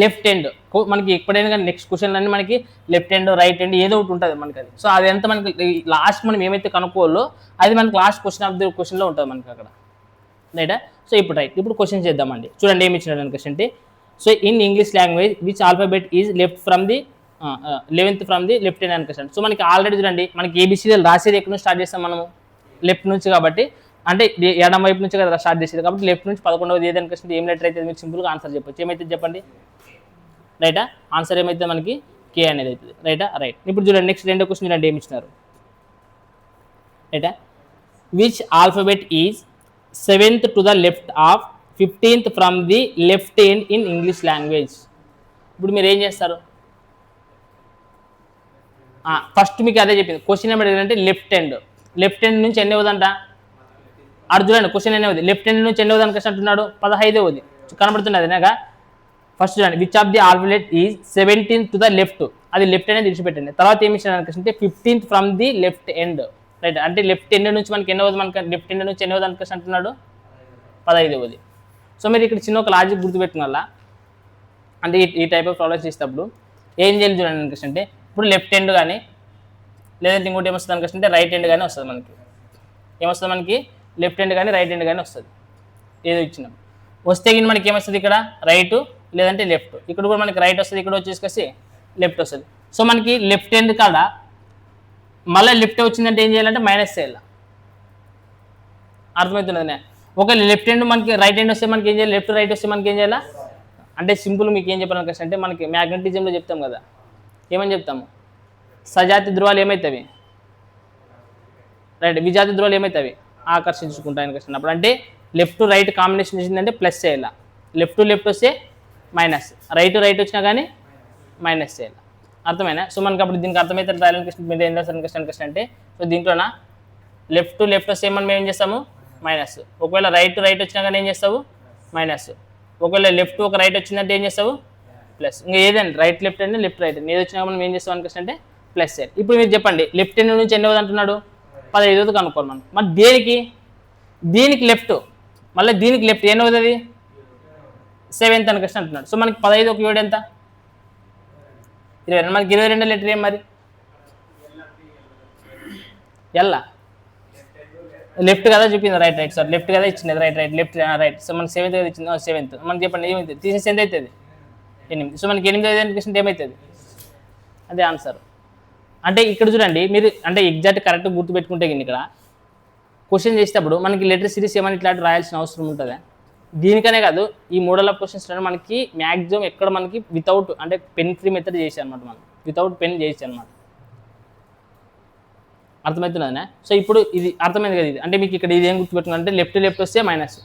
లెఫ్ట్ హ్యాండ్. మనకి ఎప్పుడైనా కానీ నెక్స్ట్ క్వశ్చన్ అన్నీ మనకి లెఫ్ట్ హ్యాండ్, రైట్ హ్యాండ్ ఏదో ఒకటి ఉంటుంది మనకి అది. సో అది ఎంత మనకి లాస్ట్ మనం ఏమైతే కనుక్కోవాలో అది మనకి లాస్ట్ క్వశ్చన్ ఆఫ్ ది క్వశ్చన్లో ఉంటుంది మనకి అక్కడ, రైటా? సో ఇప్పుడు రైట్, ఇప్పుడు క్వశ్చన్ చేద్దామండి. చూడండి ఏమి ఇచ్చినాడు క్వశ్చన్ అంటే, so in English language which alphabet is left from the 11th from the left hand అని క్వశ్చన్. సో మనకి ఆల్రెడీ చూడండి మనకి ఏబిసిడీలు రాసేది ఎక్కడ నుంచి స్టార్ట్ చేస్తాం మనము, లెఫ్ట్ నుంచి. కాబట్టి అంటే ఎడం వైపు నుంచి కదా స్టార్ట్ చేసేది, కాబట్టి లెఫ్ట్ నుంచి 11వది ఏదని క్వశ్చన్ ఏం లెటర్ అయితే మీరు సింపుల్గా ఆన్సర్ చెప్పొచ్చు. ఏమైతే చెప్పండి, రైటా? ఆన్సర్ ఏమైతే మనకి కే అనేది అవుతుంది, రైటా? రైట్. ఇప్పుడు చూడండి నెక్స్ట్ రెండో క్వశ్చన్ చూడండి ఏమి ఇచ్చినారు, రైటా? Which alphabet is 7th to the left of 15th from the left end in English language. ఇప్పుడు మీరు ఏం చేస్తారు, ఫస్ట్ మీకు అదే చెప్పింది క్వశ్చన్ ఏమంటే లెఫ్ట్ హ్యాండ్ నుంచి ఎన్ని అవుదంట అర్జునండి, క్వశ్చన్ ఎన్ని అవుతుంది లెఫ్ట్ హ్యాండ్ నుంచి ఎన్ని అవుతుంది క్వశ్చన్ అంటున్నాడు 15వది కనబడుతున్నది నాగా. ఫస్ట్ చూడండి which of the alphabet is 17th to the left, అది లెఫ్ట్ అనేది విడిచిపెట్టండి. తర్వాత ఏమి ఇచ్చిన అంటే 15th from the left end, right. అంటే లెఫ్ట్ ఎండ్ నుంచి మనకి ఎన్ని అవుతుంది, మనకి లెఫ్ట్ ఎండ్ నుంచి ఎన్ని అవుతుంది అని క్వశ్చన్ అంటున్నాడు 15వది. సో మీరు ఇక్కడ చిన్న ఒక లాజిక్ గుర్తుపెట్టుకున్నా, అంటే ఈ టైప్ ఆఫ్ ప్రాబ్లమ్స్ చేసేటప్పుడు ఏం చేయాలి చూడండి అనిపిస్తుంది అంటే ఇప్పుడు లెఫ్ట్ హ్యాండ్ కానీ లేదంటే ఇంకోటి ఏమొస్తుంది అనిపిస్తుంది అంటే రైట్ హ్యాండ్ కానీ వస్తుంది మనకి. ఏమొస్తుంది మనకి లెఫ్ట్ హ్యాండ్ కానీ రైట్ హ్యాండ్ కానీ వస్తుంది, ఏదో ఇచ్చినాం. వస్తే కానీ మనకి ఏమొస్తుంది ఇక్కడ రైట్ లేదంటే లెఫ్ట్, ఇక్కడ కూడా మనకి రైట్ వస్తుంది, ఇక్కడ వచ్చేసి లెఫ్ట్ వస్తుంది. సో మనకి లెఫ్ట్ హ్యాండ్ కాడ మళ్ళీ లెఫ్ట్ వచ్చిందంటే ఏం చేయాలంటే మైనస్ చేయాలి. అర్థమవుతున్నది. ఒకవేళ లెఫ్ట్ హ్యాండ్ మనకి రైట్ హ్యాండ్ వస్తే మనకి ఏం చేయాలి, లెఫ్ట్ రైట్ వస్తే మనకి ఏం చేయాలా అంటే సింపుల్ మీకు ఏం చెప్పాలని కష్టం అంటే మనకి మ్యాగ్నెటిజంలో చెప్తాం కదా, ఏమని చెప్తాము సజాతి ధ్రువాలు ఏమవుతాయి రైట్, విజాతి ధ్రువాలు ఏమవుతాయి ఆకర్షించుకుంటాయని కష్టం. అప్పుడు అంటే లెఫ్ట్ రైట్ కాంబినేషన్ వచ్చిందంటే ప్లస్ చేయాలి, లెఫ్ట్ లెఫ్ట్ వస్తే మైనస్, రైట్ రైట్ వచ్చినా కానీ మైనస్ చేయాలి. అర్థమైనా? సో మనకి అప్పుడు దీనికి అర్థమైతే రాయాలని క్వశ్చన్ మీద ఏం చేస్తాను క్వశ్చన్ అంటే సో దీంట్లోన లెఫ్ట్ లెఫ్ట్ వస్తే మనం ఏం చేస్తాము మైనస్, ఒకవేళ రైట్ రైట్ వచ్చినా కానీ ఏం చేస్తావు మైనస్, ఒకవేళ లెఫ్ట్ ఒక రైట్ వచ్చిందంటే ఏం చేస్తావు ప్లస్. ఇంకా ఏదండి రైట్ లెఫ్ట్ అంటే లెఫ్ట్ రైట్ ఏది వచ్చినా మనం ఏం చేస్తాం క్వశ్చన్ అంటే ప్లస్ చేయాలి. ఇప్పుడు మీరు చెప్పండి లెఫ్ట్ హ్యాండ్ నుంచి ఎన్ని అంటున్నాడు 15 కనుక్కోవాలి మనం. మరి దేనికి దీనికి లెఫ్ట్ మళ్ళీ దీనికి లెఫ్ట్ ఎన్ని అవుతుంది 7th అని క్వశ్చన్ అంటున్నాడు. సో మనకి 15 ఒక 7 ఎంత 22, మనకి 22 లెటర్ ఏం మరి ఎల్లా లెఫ్ట్ కదా చెప్పింది రైట్ రైట్ సార్ లెఫ్ట్ కదా ఇచ్చింది right right left right. So మనకి 7th కదా ఇచ్చింది 7th మనకి చెప్పండి ఏమైంది తీసేసి ఎంత అవుతుంది 8. సో మనకి 8 ఎన్నికషన్ ఏమవుతుంది? అదే ఆన్సర్. అంటే ఇక్కడ చూడండి మీరు అంటే ఎగ్జాక్ట్ కరెక్ట్ గుర్తుపెట్టుకుంటే ఇక్కడ క్వశ్చన్ చేసేటప్పుడు మనకి లెటర్ సిరీస్ ఏమైనా ఇట్లాంటి రాయాల్సిన అవసరం ఉంటుందా? దీనికనే కాదు ఈ మోడల్ ఆఫ్ క్వశ్చన్స్ మనకి మ్యాక్సిమం ఎక్కడ మనకి వితౌట్ అంటే పెన్ ఫ్రీ మెథడ్ చేసి అనమాట, మనం వితౌట్ పెన్ చేసి అనమాట. అర్థమవుతున్నదనే? సో ఇప్పుడు ఇది అర్థమైంది కదా. ఇది అంటే మీకు ఇక్కడ ఇది ఏం గుర్తుపెట్టుకున్నా అంటే లెఫ్ట్ వస్తే మైనస్,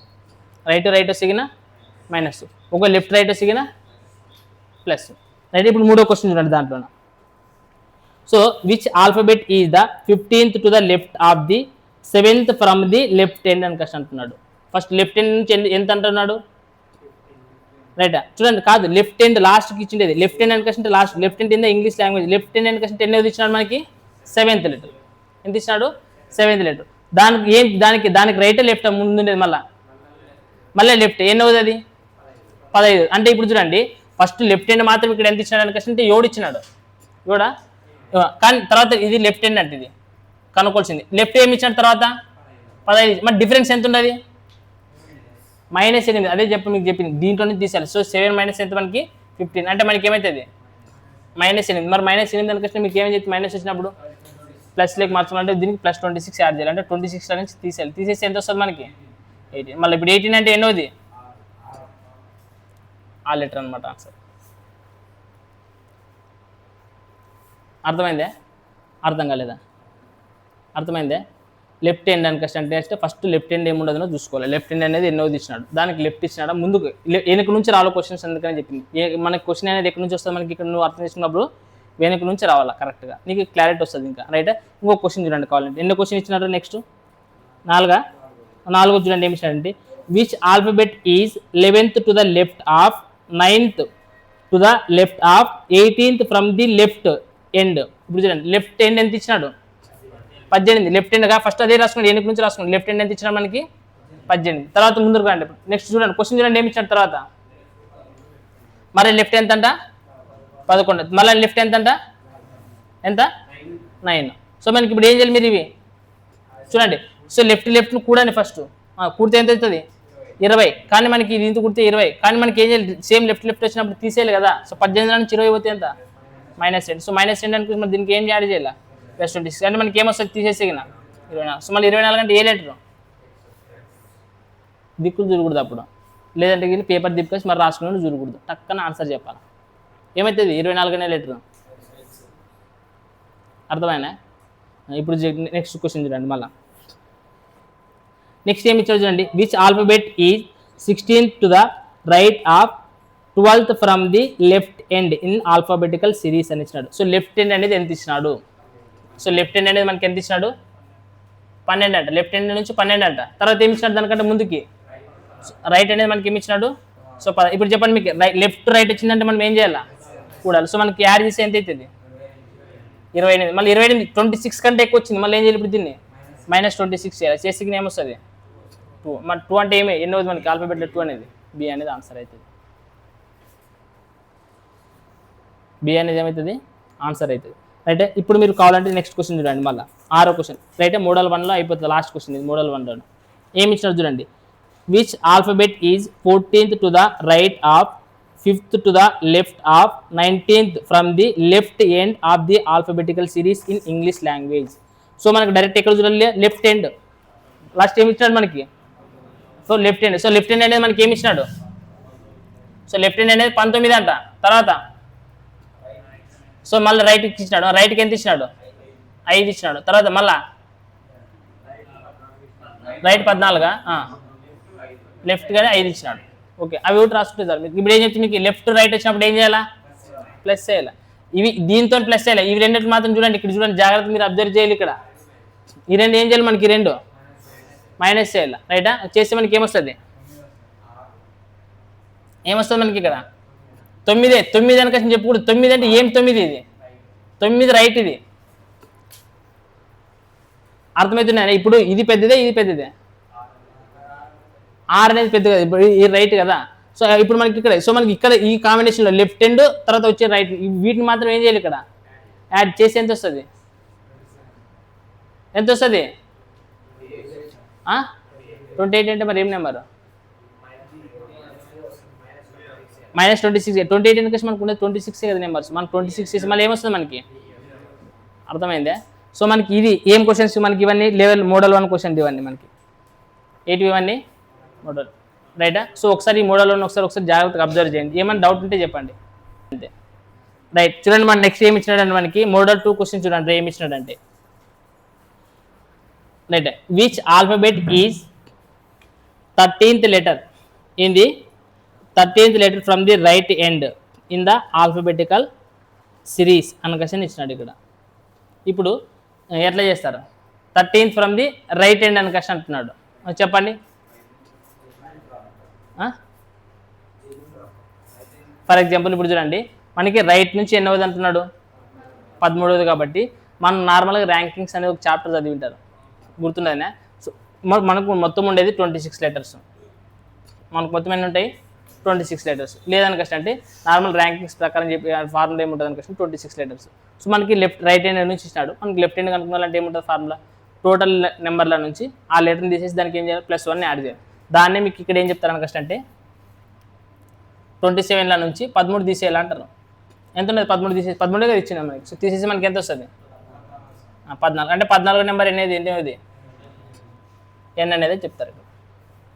రైట్ వస్తేగిన మైనస్, ఒక లెఫ్ట్ వస్తేగిన ప్లస్. రైట్, ఇప్పుడు మూడో క్వశ్చన్ చూడండి దాంట్లో. So which alphabet is the 15th to the left of the 7th from the left end అని కష్టం అంటున్నాడు. ఫస్ట్ లెఫ్ట్ ఎండ్ నుంచి ఎంత అంటున్నాడు? రైట్ చూడండి, కాదు లెఫ్ట్ ఎండ్ లాస్ట్కి ఇచ్చిండేది. లెఫ్ట్ ఎండ్ అని కష్టం last, left end in the English language left end అని కష్టం ఎన్నోది ఇచ్చినాడు మనకి? 7th letter. ఎంత ఇచ్చినాడు? 7th letter. దానికి రైట్ లెఫ్ట్ ముందుండేది మళ్ళీ లెఫ్ట్ ఎన్నోది అది? 15. అంటే ఇప్పుడు చూడండి ఫస్ట్ లెఫ్ట్ హ్యాండ్ మాత్రం ఇక్కడ ఎంత ఇచ్చినాడు అని అంటే 7 ఇచ్చినాడు. 7 కానీ తర్వాత ఇది లెఫ్ట్ హ్యాండ్ అంటే ఇది కనుక్కోవాల్సింది. లెఫ్ట్ ఏమి ఇచ్చిన తర్వాత 15. మరి డిఫరెన్స్ ఎంత ఉన్నది? -8. అదే మీకు చెప్పింది దీంట్లో నుంచి తీసేయాలి. సో 7 మైనస్ ఎంత మనకి 15. అంటే మనకి ఏమవుతుంది? -8. మరి -8 అనుకొచ్చిన మీకు ఏమని చెప్పి మైనస్ వచ్చినప్పుడు ప్లస్ లేక మార్చాలంటే దీనికి +26 యాడ్ చేయాలి. అంటే 26 నుంచి తీసేయాలి. తీసేసి ఎంత వస్తుంది మనకి? 18. మళ్ళీ ఇప్పుడు 18 అంటే ఎన్నోది? ఆ లెటర్ అనమాట ఆన్సర్. అర్థమైందే? అర్థం కాలేదా? అర్థమైందే? లెఫ్ట్ హ్యాండ్ అని కష్టం అంటే ఫస్ట్ లెఫ్ట్ హ్యాండ్ ఏముండదో చూసుకోవాలి. లెఫ్ట్ హ్యాండ్ అనేది ఎన్నోది ఇచ్చినాడు, దానికి లెఫ్ట్ ఇచ్చినాడు ముందుకు వెనక నుంచి రావాలి క్వశ్చన్స్ అందుకని చెప్పింది. మనకి క్వశ్చన్ అనేది ఎక్కడి నుంచి వస్తుంది మనకి ఇక్కడ నువ్వు అర్థం చేసుకున్నప్పుడు వెనక నుంచి రావాలా కరెక్ట్గా, నీకు క్లారిటీ వస్తుంది. ఇంకా రైట్, ఇంకో క్వశ్చన్ చూడండి కావాలంటే. ఎన్నో క్వశ్చన్ ఇచ్చినారు నెక్స్ట్? 4 చూడండి ఏమి ఇచ్చినాడంటే which alphabet is 11th to the left of 9th to the left of 18th from the left end. ఇప్పుడు చూడండి లెఫ్ట్ ఎండ్ ఎంత ఇచ్చినాడు? 18. లెఫ్ట్ ఎండ్గా ఫస్ట్ అదే రాసుకోండి, వెనక నుంచి రాసుకోండి. లెఫ్ట్ ఎండ్ ఎంత ఇచ్చినాడు మనకి? 18. తర్వాత ముందుకు రండి. నెక్స్ట్ చూడండి క్వశ్చన్ చూడండి ఏమి ఇచ్చాడు తర్వాత. మరి లెఫ్ట్ ఎంత అంట? 11. మళ్ళీ లెఫ్ట్ ఎంత అంట? ఎంత? 9. సో మనకి ఇప్పుడు ఏం చేయాలి మీరు ఇవి చూడండి. సో లెఫ్ట్ కూడండి ఫస్ట్. కూడితే ఎంత అవుతుంది? 20. కానీ మనకి ఇది ఇంత కుడితే 20. కానీ మనకి ఏం చేయాలి? సేమ్ లెఫ్ట్ వచ్చినప్పుడు తీసేయాలి కదా. సో 18 నుంచి 20 పోతే ఎంత? -10. సో -10 అనుకుంటే మరి దీనికి ఏం యాడ్ చేయాలి? +26. అంటే మనకి ఏమొస్తుంది తీసేసేగిన 24. సో మళ్ళీ 24 అంటే ఏ లెటర్? దిక్కులు చూడకూడదు అప్పుడు, లేదంటే కానీ పేపర్ దిప్పేసి మరి రాసుకుని చూడకూడదు, టక్కన ఆన్సర్ చెప్పాలి. ఏమవుతుంది? 24 అనే లెటర్. అర్థమైనా? ఇప్పుడు నెక్స్ట్ క్వశ్చన్ చూడండి మళ్ళీ. నెక్స్ట్ ఏమి ఇచ్చాడు చూడండి which alphabet is 16th to the right of 12th from the left end in alphabetical series అని ఇచ్చినాడు. సో లెఫ్ట్ ఎండ్ అనేది ఎంత ఇచ్చినాడు? సో లెఫ్ట్ ఎండ్ అనేది మనకి ఎంత ఇచ్చినాడు? 12 అంట. లెఫ్ట్ ఎండ్ నుంచి 12 అంట. తర్వాత ఏమి ఇచ్చినాడు? దానికంటే ముందుకి రైట్ అనేది మనకి ఏమి ఇచ్చినాడు? సో ఇప్పుడు చెప్పండి మీకు లెఫ్ట్ రైట్ వచ్చిందంటే మనం ఏం చేయాలా? కూడాలి. సో మనకి యాడ్ చేసి ఎంత అవుతుంది? 28. మళ్ళీ 28 26 కంటే ఎక్కువ వచ్చింది. మళ్ళీ ఏం చేయాలి ఇప్పుడు దీన్ని? -26 చేయాలి. చేసి ఏమొస్తుంది? 2. మరి 2 అంటే ఏమి ఎన్నోది మనకి ఆల్ఫాబెట్లో 2 అనేది? బి అనేది ఆన్సర్ అవుతుంది. బి అనేది ఏమవుతుంది? ఆన్సర్ అవుతుంది. రైట్, ఇప్పుడు మీరు కావాలంటే నెక్స్ట్ క్వశ్చన్ చూడండి మళ్ళీ 6వ క్వశ్చన్. రైట్, మోడల్ 1లో అయిపోతుంది లాస్ట్ క్వశ్చన్ ఇది. మోడల్ 1లో ఏమి ఇచ్చినారు చూడండి which alphabet is 14th to the right of 5th to the left of 19th from the left end of the alphabetical series in English language. So మనకి direct ఎక్కడ చూడాలి? Left end. Last ఏమి ఇచ్చినాడు మనకి? So left end. So left end అనేది మనకి ఏమి ఇచ్చినాడు? సో లెఫ్ట్ ఎండ్ అనేది 19 అంట. తర్వాత సో మళ్ళీ రైట్కి ఇచ్చినాడు. రైట్కి ఎంత ఇచ్చినాడు? 5 ఇచ్చినాడు. తర్వాత మళ్ళా రైట్ 14, లెఫ్ట్ కానీ 5 ఇచ్చినాడు. ఓకే, అవి ఒకటి రాసుకుంటే సార్ మీకు. ఇప్పుడు ఏం చెప్తే మీకు లెఫ్ట్ రైట్ వచ్చినప్పుడు ఏం చేయాలా? ప్లస్ చేయాలి. ఇవి దీంతో ప్లస్ చేయాలి. ఇవి రెండింటి మాత్రం చూడండి, ఇక్కడ చూడండి జాగ్రత్త మీరు అబ్జర్వ్ చేయాలి. ఇక్కడ ఈ రెండు ఏం చేయాలి మనకి? 2 మైనస్ చేయాలి. రైటా? చేస్తే మనకి ఏమొస్తుంది? మనకి ఇక్కడ 9 అనుకోసం చెప్పకూడదు. 9 అంటే ఏం 9? ఇది 9 రైట్. ఇది అర్థమవుతున్నాయి? ఇప్పుడు ఇది పెద్దదే, ఇది పెద్దదే. 6 అనేది పెద్ద కదా, ఇప్పుడు ఈ రైట్ కదా. సో ఇప్పుడు మనకి ఇక్కడ సో మనకి ఇక్కడ ఈ కాంబినేషన్లో లెఫ్ట్ హ్యాండ్ తర్వాత వచ్చే రైట్, వీటిని మాత్రం ఏం చేయాలి? ఇక్కడ యాడ్ చేసి ఎంత వస్తుంది? 28 అంటే మరి ఏం నెంబరు? -26 28 ఎందుకు మనకు ఉండేది 26 కదా నెంబర్స్. మనకు 26 చేసి మళ్ళీ ఏమొస్తుంది మనకి? అర్థమైందే? సో మనకి ఇది ఏం క్వశ్చన్స్ మనకి ఇవన్నీ లెవెల్ మోడల్ 1 క్వశ్చన్ ఇవన్నీ మనకి ఏంటి ఇవన్నీ మోడల్ రైటా. సో ఒకసారి ఈ మోడల్ 1 ఒకసారి జాగ్రత్తగా అబ్జర్వ్ చేయండి. ఏమైనా డౌట్ ఉంటే చెప్పండి అంతే. రైట్, చూడండి మన నెక్స్ట్ ఏమి ఇచ్చినాడంటే మనకి మోడల్ 2 క్వశ్చన్ చూడండి ఏమి ఇచ్చినాడంటే right, which alphabet is 13th letter in the 13th letter from the right end in the alphabetical series అన్న క్వశ్చన్ ఇచ్చినాడు ఇక్కడ. ఇప్పుడు ఎట్లా చేస్తారు? 13th from the right end అని క్వశ్చన్ అంటున్నాడు, చెప్పండి. ఫర్ ఎగ్జాంపుల్ ఇప్పుడు చూడండి మనకి రైట్ నుంచి ఎన్నవది అంటున్నాడు? 13వది. కాబట్టి మనం నార్మల్గా ర్యాంకింగ్స్ అనేది ఒక చాప్టర్ చదివి ఉంటారు, గుర్తుండేనా? సో మనకు మొత్తం ఉండేది 26 లెటర్స్. మనకు మొత్తం ఎన్ని ఉంటాయి? 26 లెటర్స్. లేదని కష్టం అంటే నార్మల్ ర్యాంకింగ్స్ ప్రకారం చెప్పి ఫార్ములా ఏముంటుంది అని కష్టం 26 లెటర్స్. సో మనకి రైట్ హ్యాండ్ నుంచి ఇచ్చినాడు, మనకి లెఫ్ట్ హ్యాండ్ కనుక్కున్నాలంటే ఏముంటుంది ఫార్ములా? టోటల్ నెంబర్ల నుంచి ఆ లెటర్ని తీసేసి దానికి ఏం చేయాలి? +1 యాడ్ చేయాలి. దాన్నే మీకు ఇక్కడ ఏం చెప్తారని కష్టం అంటే 27ల నుంచి 13 తీసేయాలంటారు. ఎంత ఉండదు? 13 తీసేసి 13గా ఇచ్చినాం మనకి. సో తీసేసి మనకి ఎంత వస్తుంది? 14. అంటే 14 నెంబర్ అనేది ఏంటి? ఎన్ అనేది చెప్తారు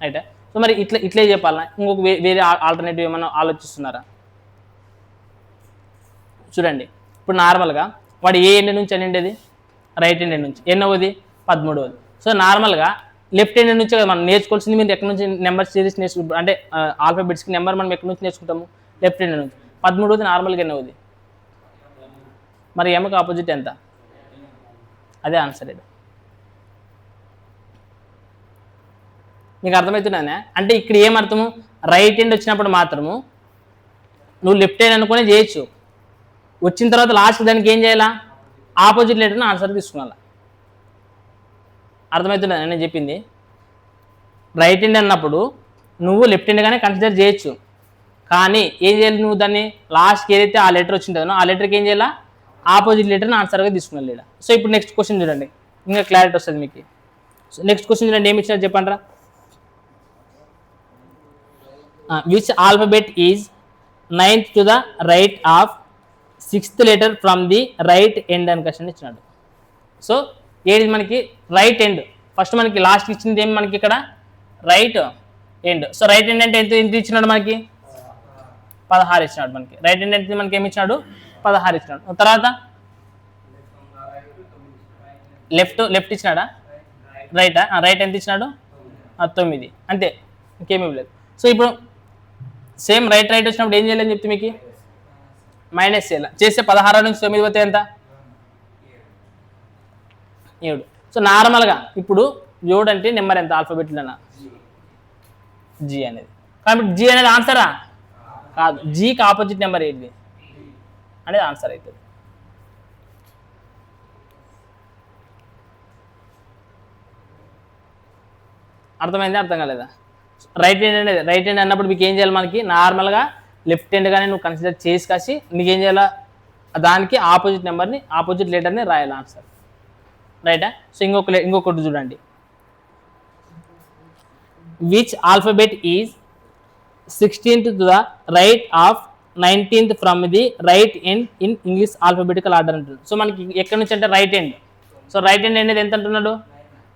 రైట్. సో మరి ఇట్లే చెప్పాలన్నా ఇంకొక వేరే ఆల్టర్నేటివ్ ఏమైనా ఆలోచిస్తున్నారా? చూడండి ఇప్పుడు నార్మల్గా వాడు ఏ ఎండ్ నుంచి అని ఉండేది? రైట్ ఎండ్ నుంచి. ఎన్నవది? 13వది. సో నార్మల్గా లెఫ్ట్ హ్యాండ్ నుంచి మనం నేర్చుకోవాల్సింది. మీరు ఎక్కడి నుంచి నెంబర్ సిరీస్ నేర్చుకుంటాం అంటే ఆల్ఫాబెట్స్కి నెంబర్ మనం ఎక్కడి నుంచి నేర్చుకుంటాము? లెఫ్ట్ హ్యాండ్ నుంచి. 13వది నార్మల్గా ఎన్నవది? మరి ఎమ్మకి ఆపోజిట్ ఎంత? అదే ఆన్సర్ ఇది. మీకు అర్థమవుతున్నానే? అంటే ఇక్కడ ఏమర్థము? రైట్ హ్యాండ్ వచ్చినప్పుడు మాత్రము నువ్వు లెఫ్ట్ హ్యాండ్ అనుకునే చేయొచ్చు, వచ్చిన తర్వాత లాస్ట్ దానికి ఏం చేయాలా? ఆపోజిట్ లెటర్ని ఆన్సర్ తీసుకోవాలా. అర్థమవుతున్నా నేను చెప్పింది? రైట్ హ్యాండ్ అన్నప్పుడు నువ్వు లెఫ్ట్ హ్యాండ్గానే కన్సిడర్ చేయొచ్చు, కానీ ఏం చేయాలి? నువ్వు దాన్ని లాస్ట్కి ఏదైతే ఆ లెటర్ వచ్చిందో ఆ లెటర్కి ఏం చేయాలా? ఆపోజిట్ లెటర్ని ఆన్సర్గా తీసుకున్నాను లేదా. సో ఇప్పుడు నెక్స్ట్ క్వశ్చన్ చూడండి, ఇంకా క్లారిటీ వస్తుంది మీకు. సో నెక్స్ట్ క్వశ్చన్ చూడండి ఏమి ఇచ్చినారు చెప్పండి. Which alphabet is 9th to the right of 6th letter from the right end అని క్వశ్చన్ ఇచ్చినాడు. సో ఏది మనకి రైట్ ఎండ్? ఫస్ట్ మనకి లాస్ట్ ఇచ్చింది ఏమి మనకి ఇక్కడ? Right end. So right end అంటే ఎంత ఇచ్చినాడు మనకి? 16 ఇచ్చినాడు మనకి. రైట్ ఎండ్ అంటే మనకి ఏమి ఇచ్చినాడు? 16 ఇచ్చినాడు. తర్వాత లెఫ్ట్ ఇచ్చినాడా? రైటా? రైట్ ఎంత ఇచ్చినాడు? 9. అంతే, ఇంకేమీ లేదు. సో ఇప్పుడు సేమ్ రైట్ వచ్చినప్పుడు ఏం చేయాలని చెప్తే మీకు మైనస్ చేయాలి. చేస్తే 16 నుంచి 9 పోతే ఎంత? 7. సో నార్మల్గా ఇప్పుడు 7 అంటే నెంబర్ ఎంత ఆల్ఫాబెట్లోనా? జీ అనేది. కాబట్టి జీ అనేది ఆన్సరా? కాదు, జీకి ఆపోజిట్ నెంబర్ ఏంటి అనేది ఆన్సర్ అవుతుంది. అర్థమైందా? అర్థం కాలేదా? రైట్ హ్యాండ్ అన్నప్పుడు మీకు ఏం చేయాలి? మనకి నార్మల్గా లెఫ్ట్ హ్యాండ్గానే నువ్వు కన్సిడర్ చేసి కాసి నీకేం చేయాలా? దానికి ఆపోజిట్ నెంబర్ని ఆపోజిట్ లెటర్ని రాయాలి ఆన్సర్ రైటా. సో ఇంకొకటి చూడండి, which alphabet is 16th to the right of 19th from the right end in English alphabetical order అంటున్నాడు. సో మనకి ఎక్కడి నుంచి అంటే right hand. So right hand అనేది ఎంత అంటున్నాడు?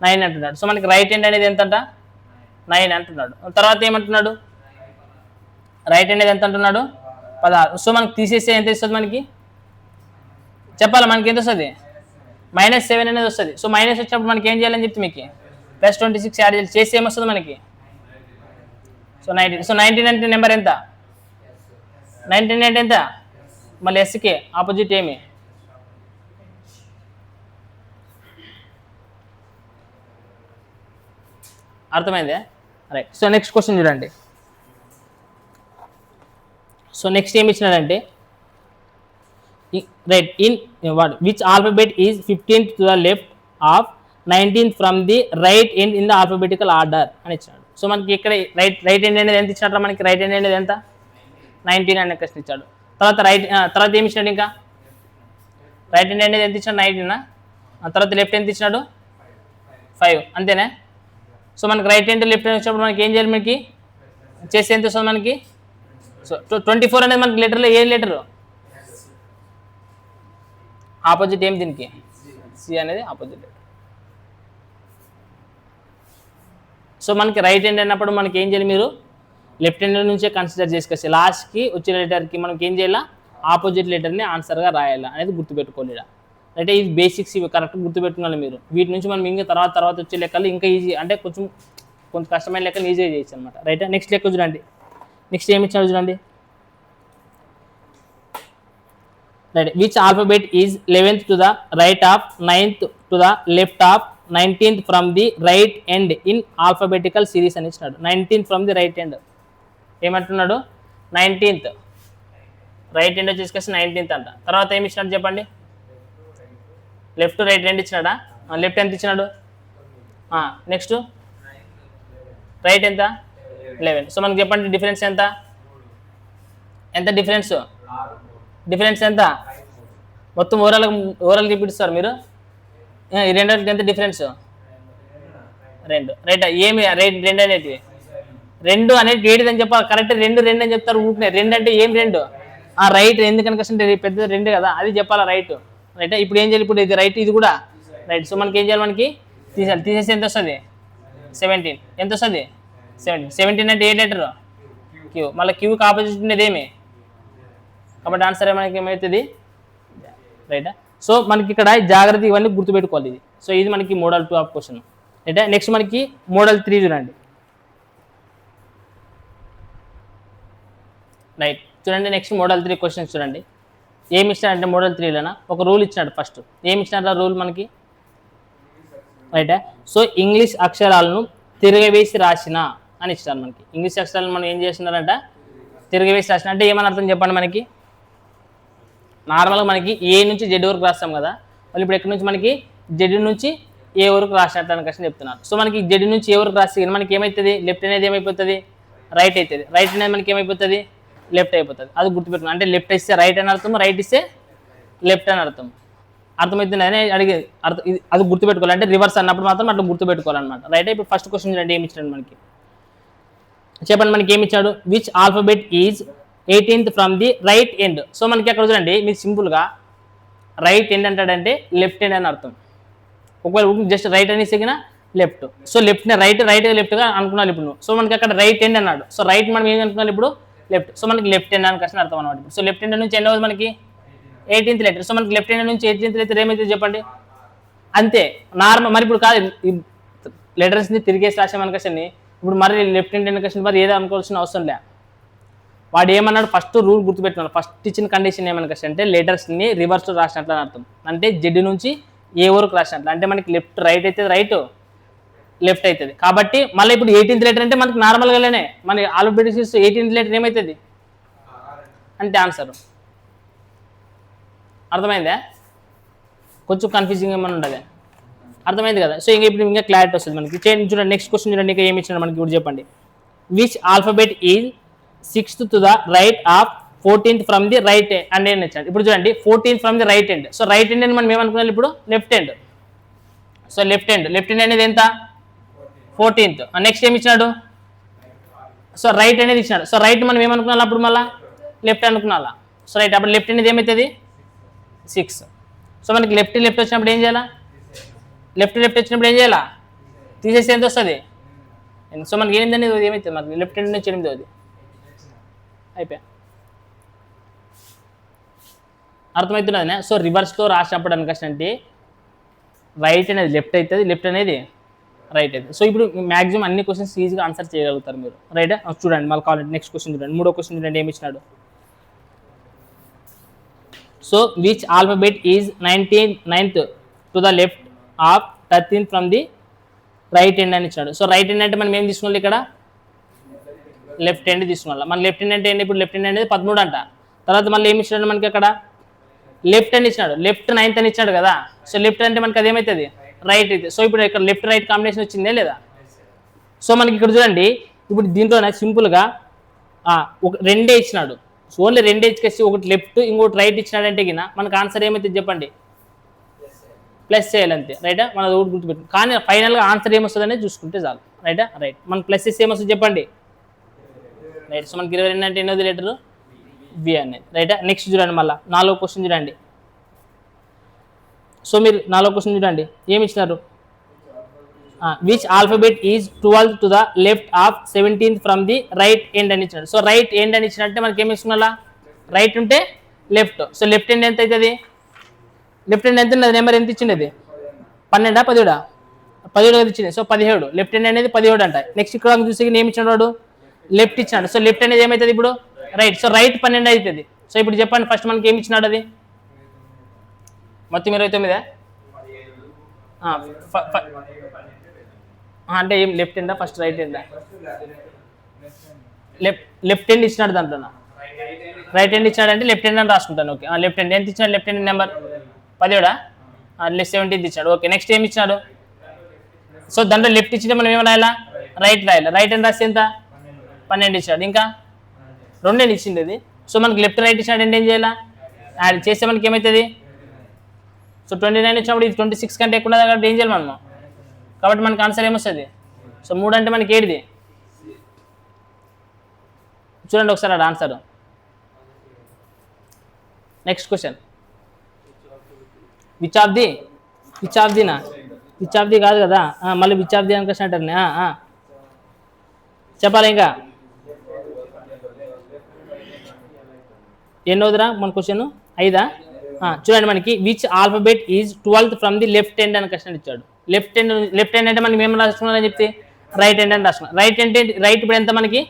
9 అంటున్నాడు. సో మనకి రైట్ హ్యాండ్ అనేది ఎంత అంట? 9 అంటున్నాడు. తర్వాత ఏమంటున్నాడు? రైట్ హ్యాండ్ అనేది ఎంత అంటున్నాడు? 16. సో మనకి తీసేస్తే ఎంత ఇస్తుంది మనకి? చెప్పాలా మనకి ఎంత వస్తుంది? -7 అనేది వస్తుంది. సో మైనస్ వచ్చినప్పుడు మనకి ఏం చేయాలని చెప్తే మీకు +26 యాడ్ చేయాలి. చేస్తే ఏమొస్తుంది మనకి? సో 19. సో 19 అంటే నెంబర్ ఎంత? 19 అంటే ఎంత? మళ్ళీ ఎస్కే ఆపోజిట్ ఏమి? అర్థమైందే? రైట్. సో నెక్స్ట్ క్వశ్చన్ చూడండి. సో నెక్స్ట్ ఏమి ఇచ్చినాడంటే right in what which alphabet is 15th to the left of 19th from the right end in the alphabetical order అని ఇచ్చాడు. సో మనకి ఇక్కడ రైట్ ఎండ్ అనేది ఎంత ఇచ్చినట్టు మనకి? రైట్ ఎండ్ అనేది ఎంత? 19 అనే క్వశ్చన్ ఇచ్చాడు. తర్వాత ఏమి ఇచ్చినాడు? ఇంకా రైట్ ఎండ్ అనేది ఎంత ఇచ్చాడు? 19. తర్వాత లెఫ్ట్ ఎంత ఇచ్చినాడు? 5. అంతేనా? సో మనకి రైట్ హ్యాండ్ లెఫ్ట్ హ్యాండ్ వచ్చినప్పుడు మనకి ఏం చేయాలి? మనకి చేస్తే ఎంత వస్తుంది మనకి? సో 24 అనేది మనకి లెటర్లో ఏ లెటర్ ఆపోజిట్ ఏం దీనికి సి అనేది ఆపోజిట్ లెటర్. సో మనకి రైట్ హ్యాండ్ అన్నప్పుడు మనకి ఏం చేయాలి, మీరు లెఫ్ట్ హ్యాండ్ నుంచే కన్సిడర్ చేసుకొచ్చి లాస్ట్కి వచ్చిన లెటర్కి మనకి ఏం చేయాలా, ఆపోజిట్ లెటర్ని ఆన్సర్గా రాయాలా అనేది గుర్తుపెట్టుకోవాలి. అంటే ఇది బేసిక్స్, ఇవి కరెక్ట్ గుర్తుపెట్టుకోవాలి మీరు. వీటి నుంచి మనం ఇంకా తర్వాత వచ్చే లెక్కలు ఇంకా ఈజీ, అంటే కొంచెం కష్టమైన లెక్కలు ఈజీగా చేయొచ్చు అనమాట. రైట్. నెక్స్ట్ లెక్క చూడండి. నెక్స్ట్ ఏమి ఇచ్చారు చూడండి. Right. Which alphabet is 11th to the right of 9th to the left of 19th from the right end in alphabetical series అని ఇచ్చినాడు. 19th from the right end ఏమంటున్నాడు, 19th రైట్ ఎండ్ వచ్చేసి 19th అంట. తర్వాత ఏమి ఇచ్చినాడు చెప్పండి, left right end ఇచ్చినాడా, left ఎంత ఇచ్చినాడు, నెక్స్ట్ రైట్ ఎంత 11. సో మనకి చెప్పండి డిఫరెన్స్ ఎంత డిఫరెన్స్ ఎంత మొత్తం ఓవరాల్ చూపిస్తారు మీరు. ఈ రెండింటికి ఎంత డిఫరెన్స్ 2. రైట్. ఏమి రెండు అనేది 2 అనేది ఏడిదని చెప్పాలి, కరెక్ట్ 2 అని చెప్తారు ఊరికే. 2 అంటే ఏం 2 రైట్, ఎందుకనికంటే పెద్ద 2 కదా, అది చెప్పాలా రైట్. రైట్. ఇప్పుడు ఏం చేయాలి, ఇప్పుడు ఇది రైట్, ఇది కూడా రైట్. సో మనకి ఏం చేయాలి, మనకి తీసేసి ఎంత వస్తుంది 17. ఎంత వస్తుంది 17 అంటే ఏ లెటర్ క్యూ. మళ్ళీ క్యూకి ఆపోజిట్ ఉండేది ఏమి, కాబట్టి ఆన్సర్ మనకి ఏమవుతుంది రైటా. సో మనకి ఇక్కడ జాగ్రత్త ఇవన్నీ గుర్తుపెట్టుకోవాలి ఇది. సో ఇది మనకి మోడల్ 2 ఆఫ్ క్వశ్చన్. రైటా. నెక్స్ట్ మనకి మోడల్ 3 చూడండి. రైట్. చూడండి నెక్స్ట్ మోడల్ 3 క్వశ్చన్స్ చూడండి. ఏమి ఇచ్చాడంటే మోడల్ 3లోనా ఒక రూల్ ఇచ్చినాడు. ఫస్ట్ ఏమి ఇచ్చినాడు రూల్ మనకి, రైటా. సో ఇంగ్లీష్ అక్షరాలను తిరగవేసి రాసిన అని ఇచ్చినారు మనకి. ఇంగ్లీష్ అక్షరాలను మనం ఏం చేస్తున్నారంట, తిరగవేసి రాసిన అంటే ఏమని అర్థం చెప్పండి. మనకి నార్మల్గా మనకి ఏ నుంచి జెడ్ వరకు రాస్తాం కదా, మళ్ళీ ఇప్పుడు ఎక్కడి నుంచి మనకి జెడ్ నుంచి ఏ వరకు రాసినట్టు అని కష్టం చెప్తున్నారు. సో మనకి జెడ్ నుంచి ఏ వరకు రాస్తే మనకి ఏమవుతుంది, లెఫ్ట్ అనేది ఏమైపోతుంది రైట్ అవుతుంది, రైట్ అనేది మనకి ఏమైపోతుంది లెఫ్ట్ అయిపోతుంది. అది గుర్తుపెట్టుకున్నాం. అంటే లెఫ్ట్ ఇస్తే రైట్ అని అర్థం, రైట్ ఇస్తే లెఫ్ట్ అని అర్థం. అర్థమవుతుంది అని అడిగే అర్థం, అది గుర్తుపెట్టుకోవాలి. అంటే రివర్స్ అన్నప్పుడు మాత్రం అట్లా గుర్తుపెట్టుకోవాలన్నమాట. రైట్. ఇప్పుడు ఫస్ట్ క్వశ్చన్ చూడండి ఏమి ఇచ్చాడు మనకి, చెప్పండి మనకి ఏమి ఇచ్చాడు. Which alphabet is 18th from the right end. So మనకి అక్కడ చూడండి మీకు సింపుల్గా రైట్ ఎండ్ అంటాడంటే లెఫ్ట్ ఎండ్ అని అర్థం. ఒకవేళ జస్ట్ రైట్ అని ఇస్తే లెఫ్ట్. సో లెఫ్ట్ని రైట్ లెఫ్ట్గా అనుకున్నాను ఇప్పుడు. సో మనకి అక్కడ రైట్ ఎండ్ అన్నాడు. సో రైట్ మనం ఏం అనుకున్నాం ఇప్పుడు లెఫ్ట్. సో మనకి లెఫ్ట్ ఎండ్ అని కష్టం అర్థం అనమాట. సో లెఫ్ట్ ఎండ్ నుంచి ఎండ్ అవుతుంది మనకి 18th లెటర్. సో మనకి లెఫ్ట్ ఎండ్ నుంచి 18th లెటర్ ఏమైతుంది చెప్పండి, అంతే నార్మల్. మరి ఇప్పుడు కాదు లెటర్స్ని తిరిగేసి రాసామని కష్టని ఇప్పుడు మరి లెఫ్ట్ హ్యాండ్ కష్టం మరి ఏదో అనుకోవాల్సిన అవసరం లే. వాడు ఏమన్నాడు ఫస్ట్ రూల్ గుర్తుపెట్టుకున్నాడు. ఫస్ట్ ఇచ్చిన కండిషన్ ఏమన్నా కష్టం అంటే లెటర్స్ని రివర్స్లో రాసినట్లు అని అర్థం. అంటే జెడ్ నుంచి ఏ వరకు రాసినట్లు, అంటే మనకి లెఫ్ట్ రైట్ అవుతుంది, రైట్ లెఫ్ట్ అవుతుంది. కాబట్టి మళ్ళీ ఇప్పుడు 18th లెటర్ అంటే మనకి నార్మల్గానే మన ఆల్ఫాబెటిక్స్ 18th లెటర్ ఏమవుతుంది అంటే ఆన్సర్. అర్థమైందా, కొంచెం కన్ఫ్యూజింగ్ ఏమైనా ఉండదు, అర్థమైంది కదా. సో ఇప్పుడు ఇంకా క్లారిటీ వస్తుంది మనకి. చూడండి నెక్స్ట్ క్వశ్చన్ చూడండి, ఇంకా ఏమి ఇచ్చినాడు మనకి ఇప్పుడు చెప్పండి. Which alphabet is 6th to the right of 14th from the right and end ఇచ్చాడు. ఇప్పుడు చూడండి 14th from the right end. So right end అని మనం ఏమనుకున్నాం ఇప్పుడు left end. So left end అనేది ఎంత 14th. నెక్స్ట్ ఏమి ఇచ్చినాడు, సో రైట్ అనేది ఇచ్చినాడు. సో రైట్ మనం ఏమనుకున్నాం అప్పుడు మళ్ళీ లెఫ్ట్ అనుకున్నాలా. సో రైట్ అప్పుడు లెఫ్ట్ అనేది ఏమవుతుంది 6. సో మనకి లెఫ్ట్ వచ్చినప్పుడు ఏం చేయాలా, లెఫ్ట్ వచ్చినప్పుడు ఏం చేయాలా తీసేసి ఎంత వస్తుంది. సో మనకి 8 అనేది ఏమవుతుంది మనకి లెఫ్ట్ హ్యాండ్ నుంచి 8 అయిపోయా. అర్థమవుతున్నది. సో రివర్స్లో రాసినప్పుడు అనుకంటే రైట్ అనేది లెఫ్ట్ అవుతుంది, లెఫ్ట్ అనేది రైట్ అవుతుంది. సో ఇప్పుడు మ్యాక్సిమం అన్ని క్వశ్చన్స్ ఈజీగా ఆన్సర్ చేయగలుగుతారు మీరు. రైట్. చూడండి మళ్ళీ కావాలంటే నెక్స్ట్ క్వశ్చన్ చూడండి. 3వ క్వశ్చన్ చూడండి ఏమి ఇచ్చినాడు. So which alphabet is 9th to the left of 13th from the right end అని ఇచ్చాడు. సో రైట్ ఎండ్ అంటే మనం ఏం తీసుకోవాలి ఇక్కడ లెఫ్ట్ హ్యాండ్ తీసుకోవాలి. మన లెఫ్ట్ హ్యాండ్ అంటే ఏంటి, ఇప్పుడు లెఫ్ట్ హ్యాండ్ అనేది 13 అంట. తర్వాత మళ్ళీ ఏమి ఇచ్చినాడు మనకి అక్కడ లెఫ్ట్ అని ఇచ్చినాడు, లెఫ్ట్ 9th అని ఇచ్చాడు కదా. సో లెఫ్ట్ అంటే మనకి అదేమవుతుంది రైట్ అయితే. సో ఇప్పుడు ఇక్కడ లెఫ్ట్ రైట్ కాంబినేషన్ వచ్చిందే లేదా. సో మనకి ఇక్కడ చూడండి ఇప్పుడు దీంట్లోనే సింపుల్గా ఒక 2 ఇచ్చినాడు. సో ఓన్లీ 2 ఇచ్చేసి ఒకటి లెఫ్ట్ ఇంకోటి రైట్ ఇచ్చినాడంటే గిన మనకు ఆన్సర్ ఏమవుతుంది చెప్పండి ప్లస్ చేయాలి అంతే. రైటా, మన ఒకటి గుర్తుపెట్టు. కానీ ఫైనల్గా ఆన్సర్ ఏమొస్తుంది అనేది చూసుకుంటే చాలు. రైటా, రైట్. మన ప్లస్ ఏమొస్తుంది చెప్పండి రైట్. సో మనకి 22 అంటే ఎన్నోది లెటర్ వి అనేది. రైటా. నెక్స్ట్ చూడండి, మళ్ళీ 4వ క్వశ్చన్ చూడండి. సో మీరు 4వ క్వశ్చన్ చూడండి, ఏమి ఇచ్చినారు? Which alphabet is 12th to the left of 17th from the right end అని ఇచ్చినాడు. సో రైట్ ఎండ్ అని ఇచ్చినట్టే మనకి ఏమి ఇస్తున్నా, రైట్ ఉంటే లెఫ్ట్. సో లెఫ్ట్ ఎండ్ ఎంత అవుతుంది? లెఫ్ట్ ఎండ్ ఎంత ఉన్నది? నెంబర్ ఎంత ఇచ్చింది? 12 17 17 ఇచ్చింది. సో 17. లెఫ్ట్ ఎండ్ అనేది 17 అంట. నెక్స్ట్ ఇక్కడ చూసి ఏమి ఇచ్చినాడు వాడు? లెఫ్ట్ ఇచ్చినాడు. సో లెఫ్ట్ అనేది ఏమవుతుంది ఇప్పుడు? రైట్. సో రైట్ 12 అవుతుంది. సో ఇప్పుడు చెప్పండి, ఫస్ట్ మనకి ఏమి ఇచ్చినాడు? అది మొత్తం 29. అంటే ఏం లెఫ్ట్ ఎండా ఫస్ట్ రైట్ ఎండా? లెఫ్ట్ ఎండ్ ఇచ్చినాడు దాంట్లో. రైట్ ఎండ్ ఇచ్చినాడు అంటే లెఫ్ట్ ఎండ్ అని రాసుకుంటాను. ఓకే. లెఫ్ట్ ఎండ్ ఎంత ఇచ్చినాడు? Left end number 17. 17th ఇచ్చాడు. ఓకే. నెక్స్ట్ ఏమి ఇచ్చినాడు? సో దాంట్లో లెఫ్ట్ ఇచ్చితే మనం ఏమి రాయాలా? రైట్ రాయాలి. రైట్ ఎండ్ రాస్తే ఎంత? 12 ఇచ్చాడు. ఇంకా 2 ఇచ్చింది అది. సో మనకి లెఫ్ట్ రైట్ ఇచ్చినాడు అంటే ఏం చేయాలా? యాడ్ చేస్తే మనకి ఏమవుతుంది? సో 29 వచ్చినప్పుడు ఇది 26 కంటే ఎక్కువ ఉన్నది కాబట్టి ఏం చేయాలి మనము? కాబట్టి మనకి ఆన్సర్ ఏమొస్తుంది? సో 3 అంటే మనకి ఏడిది? చూడండి ఒకసారి అది answer. Next question, which of the కాదు కదా, మళ్ళీ విచ్ ఆఫ్ ది అని క్వశ్చన్ అంటారు. చెప్పాలి ఇంకా ఎన్నోదిరా మన క్వశ్చన్? 5. చూడండి, మనకి which alphabet is 12th from the left end అని క్వశ్చన్ ఇచ్చాడు. లెఫ్ట్ ఎండ్ అంటే మనకి మేము రాసుకున్నారని చెప్తే రైట్ ఎండ్ అని రాసుకున్నాం. రైట్ అంటే రైట్ ఇప్పుడు ఎంత మనకి?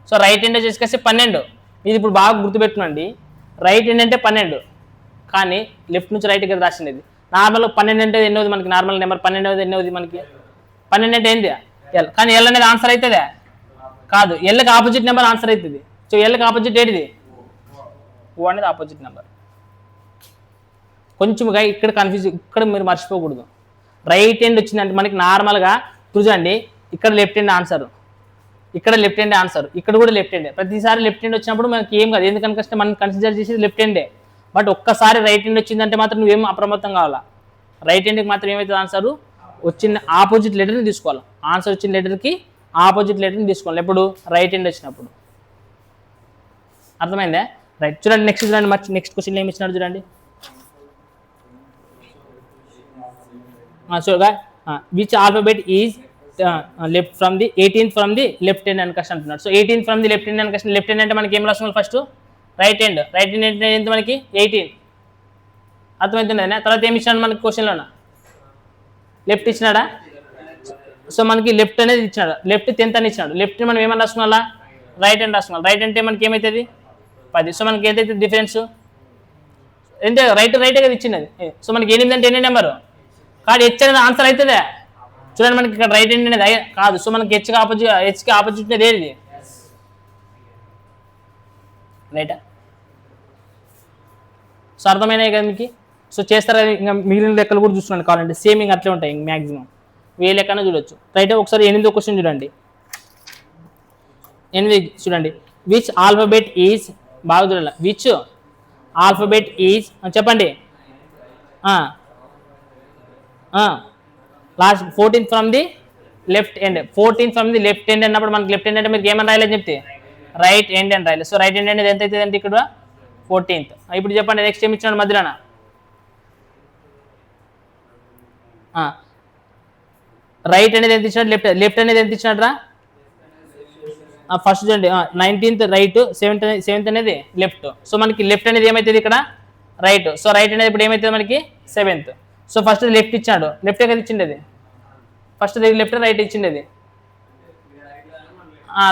సో రైట్ ఎండ్ చేసుకొస్తే 12. ఇది ఇప్పుడు బాగా గుర్తుపెట్టుకోండి, రైట్ ఎండ్ అంటే 12, కానీ లెఫ్ట్ నుంచి రైట్ కదా రాసినది. నార్మల్గా 12 అంటే ఎన్నోది మనకి? నార్మల్ నెంబర్ 12 ఎన్నోది మనకి? 12 అంటే ఏంది? ఎల్. కానీ ఎల్ అనేది ఆన్సర్ అవుతుందా? కాదు. ఎల్కి ఆపోజిట్ నెంబర్ ఆన్సర్ అవుతుంది. సో ఎల్కి ఆపోజిట్ ఏంటిది? ఓ అనేది ఆపోజిట్ నెంబర్. కొంచెంగా ఇక్కడ కన్ఫ్యూజ్, ఇక్కడ మీరు మర్చిపోకూడదు. రైట్ ఎండ్ వచ్చిందంటే మనకి నార్మల్గా చూడండి, ఇక్కడ లెఫ్ట్ హ్యాండ్ ఆన్సర్, ఇక్కడ లెఫ్ట్ హ్యాండ్ ఆన్సర్, ఇక్కడ కూడా లెఫ్ట్ హ్యాండ్. ప్రతిసారి లెఫ్ట్ హ్యాండ్ వచ్చినప్పుడు మనకి ఏం కాదు, ఎందుకంటే మనం కన్సిడర్ చేసేది లెఫ్ట్ హ్యాండే. బట్ ఒక్కసారి రైట్ హ్యాండ్ వచ్చిందంటే మాత్రం నువ్వేం అప్రమత్తం కావాలా. రైట్ హ్యాండ్కి మాత్రం ఏమవుతుంది? ఆన్సర్ వచ్చిన ఆపోజిట్ లెటర్ని తీసుకోవాలి. ఆన్సర్ వచ్చిన లెటర్కి ఆపోజిట్ లెటర్ని తీసుకోవాలి ఎప్పుడు? రైట్ హ్యాండ్ వచ్చినప్పుడు. అర్థమైందా? రైట్. చూడండి నెక్స్ట్ చూడండి, నెక్స్ట్ క్వశ్చన్ ఏమి ఇచ్చినాడు చూడండి. చూడగా which alphabet is left from the 18th from the left hand అని క్వశ్చన్ అంటున్నాడు. So 18th from the left hand అని క్వశ్చన్. లెఫ్ట్ హ్యాండ్ అంటే మనకి ఏం రాసుకోవాలి? First right hand. Right hand అంటే ఎంత మనకి? 18. అర్థమవుతుందా? తర్వాత ఏమి ఇచ్చినాడు మనకి క్వశ్చన్లోన? లెఫ్ట్ ఇచ్చినాడా? సో మనకి లెఫ్ట్ అనేది ఇచ్చినాడు. లెఫ్ట్ 10th అని ఇచ్చినాడు. లెఫ్ట్ మనం ఏమన్నా రాసుకోవాలా? రైట్ హ్యాండ్ రాసుకోవాలి. రైట్ అంటే మనకి ఏమవుతుంది? 10. సో మనకి ఏదైతే డిఫరెన్స్ ఎంత? రైట్ కదా ఇచ్చినది. సో మనకి 8 అంటే ఎన్ని నెంబరు? కాదు, హెచ్ అనేది ఆన్సర్ అవుతుందా? చూడండి, మనకి ఇక్కడ రైట్ హ్యాండ్ అనేది కాదు. సో మనకి హెచ్కి ఆపోజిట్ అనేది ఏది? రైటా? సో అర్థమైనాయి కదా మీకు? సో చేస్తారా? ఇంకా మిగిలిన లెక్కలు కూడా చూస్తున్నాను కావాలంటే, సేమ్ ఇంకా అట్లే ఉంటాయి మ్యాక్సిమం. ఏ లెక్కన చూడొచ్చు. రైట్. ఒకసారి 8వ క్వశ్చన్ చూడండి. 8 చూడండి. విచ్ ఆల్ఫాబెట్ ఈజ్, బాగా చూడాలి, విచ్ ఆల్ఫాబెట్ ఈజ్ చెప్పండి. Last 14th from the left end. 14th from the left end అన్నప్పుడు మనకి లెఫ్ట్ ఎండ్ అంటే మీరు ఏమని రాయాలని చెప్తే రైట్ ఎండ్ అని రాయాలి. సో రైట్ ఎండ్ అనేది ఎంత అవుతుంది అంటే ఇక్కడ 14th. ఇప్పుడు చెప్పండి నెక్స్ట్ ఏమి ఇచ్చినాడు మధ్యలోన? రైట్ అనేది ఎంత ఇచ్చినాడు? లెఫ్ట్ అనేది ఎంత ఇచ్చినాడు రా? ఫస్ట్ చూడండి, 19th రైట్, 7th అనేది లెఫ్ట్. సో మనకి లెఫ్ట్ అనేది ఏమవుతుంది ఇక్కడ? రైట్. సో రైట్ అనేది ఇప్పుడు ఏమవుతుంది మనకి? 7th. సో ఫస్ట్ లెఫ్ట్ ఇచ్చాడు. లెఫ్ట్ కదా ఇచ్చిండేది? ఫస్ట్ లెఫ్ట్ రైట్ ఇచ్చిండేది?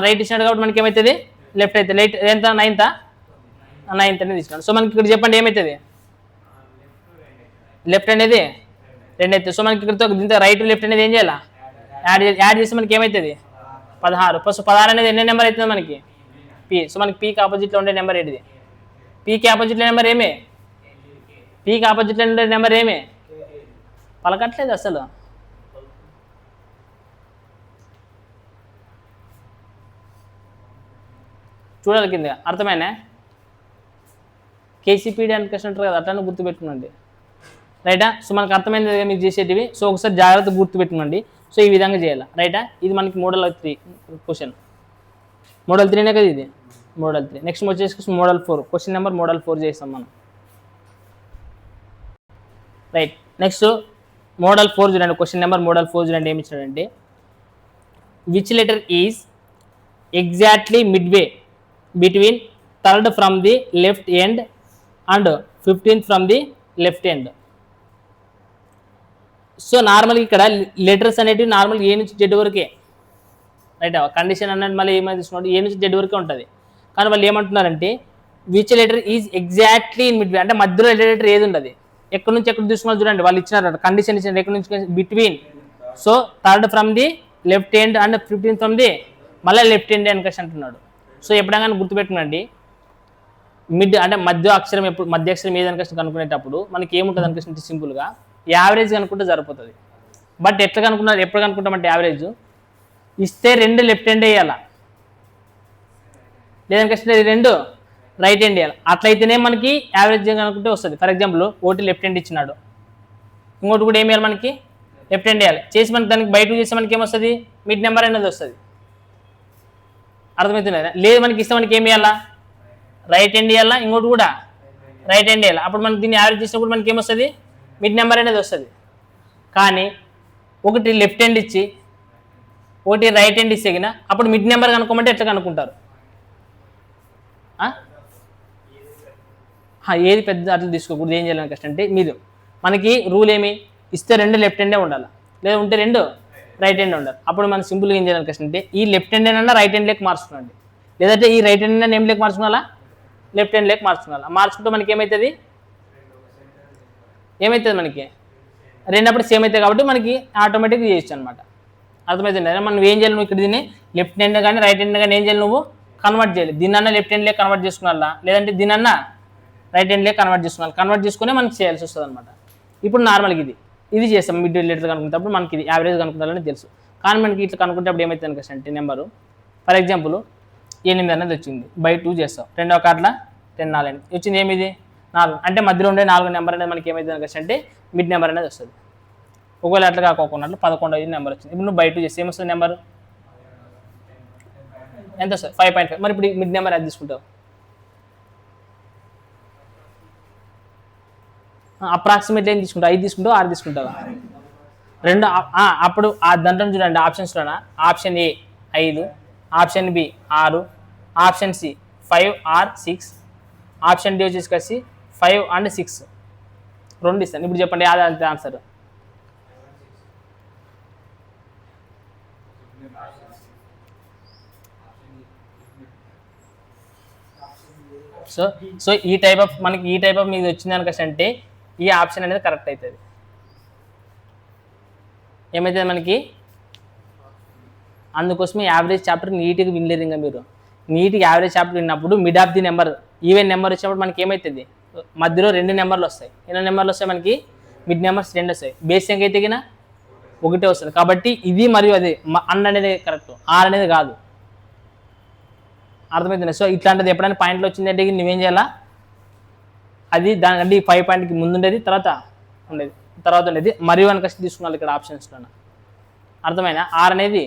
రైట్ ఇచ్చినాడు కాబట్టి మనకి ఏమవుతుంది? లెఫ్ట్ అయితే. లైట్ ఎంత? 9th అనేది ఇచ్చినాడు. సో మనకి ఇక్కడ చెప్పండి ఏమవుతుంది? లెఫ్ట్ అనేది 2 అవుతుంది. సో మనకి ఇక్కడ దీంతో రైట్ లెఫ్ట్ అనేది ఏం చేయాలా? యాడ్ చేస్తే మనకి ఏమవుతుంది? 16. సో 16 అనేది ఎన్ని నెంబర్ అవుతుంది మనకి? పి. సో మనకి పీకి ఆపోజిట్లో ఉండే నెంబర్ ఏంటిది? పీకి ఆపోజిట్లో నెంబర్ ఏమే? పీకి ఆపోజిట్లో ఉండే నెంబర్ ఏమే? పలకట్లేదు అసలు. చూడాలి కింద. అర్థమైనా? కేసీపీడీ అని క్వశ్చన్ ఉంటారు కదా, అట్లనే గుర్తుపెట్టుకోండి. రైటా? సో మనకు అర్థమైంది కదా మీకు చేసేటివి. సో ఒకసారి జాగ్రత్తగా గుర్తుపెట్టుకోండి. సో ఈ విధంగా చేయాలి. రైటా? ఇది మనకి మోడల్ 3 క్వశ్చన్. మోడల్ 3నే కదా ఇది, మోడల్ 3. నెక్స్ట్ వచ్చేసి మోడల్ 4, క్వశ్చన్ నెంబర్ మోడల్ 4 చేస్తాం మనం. రైట్, నెక్స్ట్ మోడల్ 4 చూడండి, క్వశ్చన్ నెంబర్ మోడల్ 4 చూడండి ఏమి ఇచ్చాడంటే, which letter is exactly midway between third from the left end and 15th from the left end. So నార్మల్గా ఇక్కడ లెటర్స్ అనేటివి నార్మల్ ఏ నుంచి జెడ్ వరకే, రైట్. కండిషన్ అన్నది మళ్ళీ ఏమైనా తీసుకున్నట్టు ఏ నుంచి జెడ్ వరకే ఉంటుంది. కానీ వాళ్ళు ఏమంటున్నారంటే which letter is exactly in midway, అంటే మధ్యలో లెటర్ ఏది ఉండదు. ఎక్కడి నుంచి ఎక్కడ తీసుకున్నారు చూడండి, వాళ్ళు ఇచ్చినారు కండిషన్ ఇచ్చిన ఎక్కడి నుంచి between. So third from the left end and 15th from the మళ్ళీ లెఫ్ట్ ఎండ్ అనుకేసి అంటున్నాడు. సో ఎప్పుడైనా గుర్తుపెట్టుకునండి, మిడ్ అంటే మధ్య అక్షరం ఎప్పుడు మధ్య అక్షరం ఏది అనుకేసి కనుక్కునేటప్పుడు మనకి ఏముంటుంది అనుకేసి సింపుల్గా యావరేజ్ కనుక్కుంటే సరిపోతుంది. బట్ ఎట్లా కనుక్కున్నారు, ఎప్పుడు కనుక్కుంటామంటే యావరేజ్ ఇస్తే 2 లెఫ్ట్ ఎండ్ వేయాలా, లేదనుకుంటే 2 రైట్ హ్యాండ్ వేయాలి. అట్లయితేనే మనకి యావరేజ్ అనుకుంటే వస్తుంది. ఫర్ ఎగ్జాంపుల్ ఒకటి లెఫ్ట్ హ్యాండ్ ఇచ్చినాడు, ఇంకోటి కూడా ఏం వేయాలి మనకి లెఫ్ట్ హ్యాండ్ వేయాలి. చేసి మనకి దానికి బయట చేస్తే మనకి ఏమొస్తుంది, మిడ్ నెంబర్ అనేది వస్తుంది. అర్థమవుతుంది. లేదు మనకి ఇస్తే మనకి ఏం వేయాలా, రైట్ హ్యాండ్ వేయాలా, ఇంకోటి కూడా రైట్ హ్యాండ్ వేయాలి. అప్పుడు మనకి దీన్ని యావరేజ్ చేసినప్పుడు మనకి ఏమొస్తుంది, మిడ్ నెంబర్ అనేది వస్తుంది. కానీ ఒకటి లెఫ్ట్ హ్యాండ్ ఇచ్చి ఒకటి రైట్ హ్యాండ్ ఇస్తే అప్పుడు మిడ్ నెంబర్ కనుక్కోమంటే ఎట్లా కనుక్కుంటారు? ఏది పెద్ద అట్లా తీసుకోకూడదు. ఏం చేయాలని కష్టం అంటే మీరు మనకి రూల్ ఏమి ఇస్తే 2 లెఫ్ట్ హ్యాండే ఉండాలి, లేదా ఉంటే 2 రైట్ హ్యాండ్ ఉండాలి. అప్పుడు మనం సింపుల్గా ఏం చేయాలని కష్టం అంటే ఈ లెఫ్ట్ హ్యాండ్ అయినా రైట్ హ్యాండ్ లేక మార్చుకోండి, లేదంటే ఈ రైట్ హ్యాండ్ అయినా ఏం లేక మార్చుకోవాలా, లెఫ్ట్ హ్యాండ్ లేక మార్చుకోవాలా. మార్చుకుంటే మనకి ఏమవుతుంది మనకి 2 అప్పుడు సేమ్ అవుతాయి కాబట్టి మనకి ఆటోమేటిక్గా చేయొచ్చు అనమాట. అర్థమవుతుంది. మనం ఏం చేయాలి, నువ్వు ఇక్కడ దీన్ని లెఫ్ట్ హ్యాండ్ కానీ రైట్ హ్యాండ్ కానీ ఏం చేయాలి, నువ్వు కన్వర్ట్ చేయాలి. దీన్నన్నా లెఫ్ట్ హ్యాండ్ లేక కన్వర్ట్ చేసుకున్నా, లేదంటే దీనన్నా రైట్ హ్యాండ్ లేక కన్వర్ట్ చేసుకోవాలి. కన్వర్ట్ చేసుకునే మనకి చేయాల్సి వస్తుంది అనమాట. ఇప్పుడు నార్మల్గా ఇది చేస్తాం, మిడ్ లెటర్ కనుక్కుంటప్పుడు మనకి ఇది యావరేజ్ కనుక్కుంటారని తెలుసు. కానీ మనకి ఇట్లా కనుక్కుంటప్పుడు ఏమవుతుంది అనుకోండి, నెంబరు ఫర్ ఎగ్జాంపుల్ 8 అనేది వచ్చింది, బై 2 చేస్తాం, 2వ కార్డుల 10 4 వచ్చింది. ఏమిది 4, అంటే మధ్యలో ఉండే 4 నెంబర్ అనేది మనకి ఏమైతుంది అనుకోండి, మిడ్ నెంబర్ అనేది వస్తుంది. ఒకవేళ అట్లా కాకుండా 11వ నెంబర్ వచ్చింది. ఇప్పుడు నువ్వు బై 2 చేస్తే ఏమొస్తుంది నెంబర్ ఎంత వస్తుంది, 5.5. మరి ఇప్పుడు మిడ్ నెంబర్ అది తీసుకుంటావు, అప్రాక్సిమేట్లీ ఏం తీసుకుంటావు, 5 తీసుకుంటావు, 6 తీసుకుంటావా, 2. అప్పుడు ఆ దాంట్లో చూడండి ఆప్షన్స్లోనా, option A 5, option B 6, option C 5 or 6, option D వచ్చేసి కలిసి 5 and 6 2 ఇస్తాను. ఇప్పుడు చెప్పండి అది అంతే ఆన్సర్. సో ఈ టైప్ ఆఫ్ మనకి ఈ టైప్ ఆఫ్ మీకు వచ్చింది అనుకంటే ఈ ఆప్షన్ అనేది కరెక్ట్ అవుతుంది. ఏమవుతుంది మనకి, అందుకోసమే యావరేజ్ చాప్టర్ నీట్గా వినలేరు. ఇంకా మీరు నీట్గా యావరేజ్ చాప్టర్ విన్నప్పుడు mid of the number even number వచ్చినప్పుడు మనకి ఏమవుతుంది, మధ్యలో 2 నెంబర్లు వస్తాయి. ఎన్నో నెంబర్లు వస్తాయి మనకి, మిడ్ నెంబర్స్ 2 వస్తాయి. బేస్ సంఖ్య అయితే కినా 1 వస్తుంది. కాబట్టి ఇది మరియు అది అన్ అనేది కరెక్ట్, ఆర్ అనేది కాదు. అర్థమవుతుంది. సో ఇట్లాంటిది ఎప్పుడైనా పాయింట్లో వచ్చిందంటే నువ్వేం చేయాలా, అది దానికంటే ఈ 5 పాయింట్కి ముందు ఉండేది తర్వాత ఉండేది మరియు అని కష్టం తీసుకున్నాను ఇక్కడ ఆప్షన్స్లో. అర్థమైనా, ఆర్ అనేది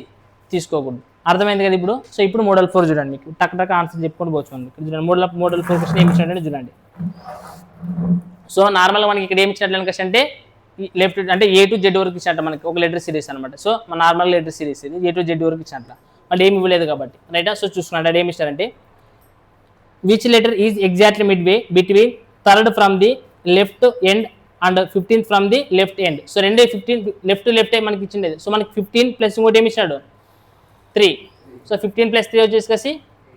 తీసుకోకూడదు. అర్థమైంది కదా ఇప్పుడు. సో ఇప్పుడు మోడల్ 4 చూడండి, మీకు టక్ ఆన్సర్ చెప్పుకొని పోవచ్చు. ఇక్కడ చూడండి మోడల్ 4 క్వశ్చన్ ఏమి ఇచ్చినట్టు చూడండి. సో నార్మల్గా మనకి ఇక్కడ ఏమి ఇచ్చినట్లు క్వశ్చన్ అంటే లెఫ్ట్ అంటే A to Z వరకు ఇచ్చినట్టు మనకి ఒక లెటర్ సిరీస్ అనమాట. సో మన నార్మల్ లెటర్ సిరీస్ ఇది A to Z వరకు ఇచ్చినట్ల, మళ్ళీ ఏమి ఇవ్వలేదు కాబట్టి రైటా. సో చూసుకున్నాడు అది ఏమి ఇస్తారంటే which letter is exactly mid way between third from the left end and 15th from the left end. So 15 left to left మనకి ఇచ్చిండేది. సో మనకి 15 ప్లస్ ఇంకోటి ఏమి ఇచ్చినాడు 3. సో 15 + 3 వచ్చేసి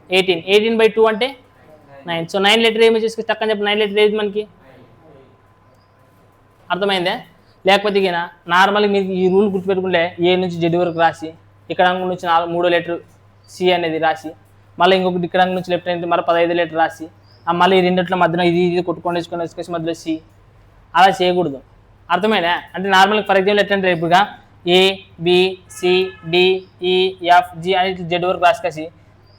18/2 అంటే 9. సో 9 లెటర్ ఏమి వచ్చేసి టక్ అని చెప్పి 9 లెటర్ ఏది మనకి, అర్థమైందే. లేకపోతే ఇక నార్మల్గా మీకు ఈ రూల్ గుర్తుపెట్టుకుంటే A నుంచి Z వరకు రాసి ఇక్కడ నుంచి 3వ లెటర్ C అనేది రాసి మళ్ళీ ఇంకొకటి ఇక్కడ నుంచి లెఫ్ట్ అయితే మరి 15 లెటర్ రాసి మళ్ళీ ఈ రెండిట్లో మధ్యలో ఇది కొట్టుకొని వేసుకొని మధ్యలో C అలా చేయకూడదు. అర్థమైనా. అంటే నార్మల్గా ఫర్ ఎగ్జాంపుల్ ఎట్లంటే ఇప్పుడుగా A B C D E F G అనేది Z వరకు రాసి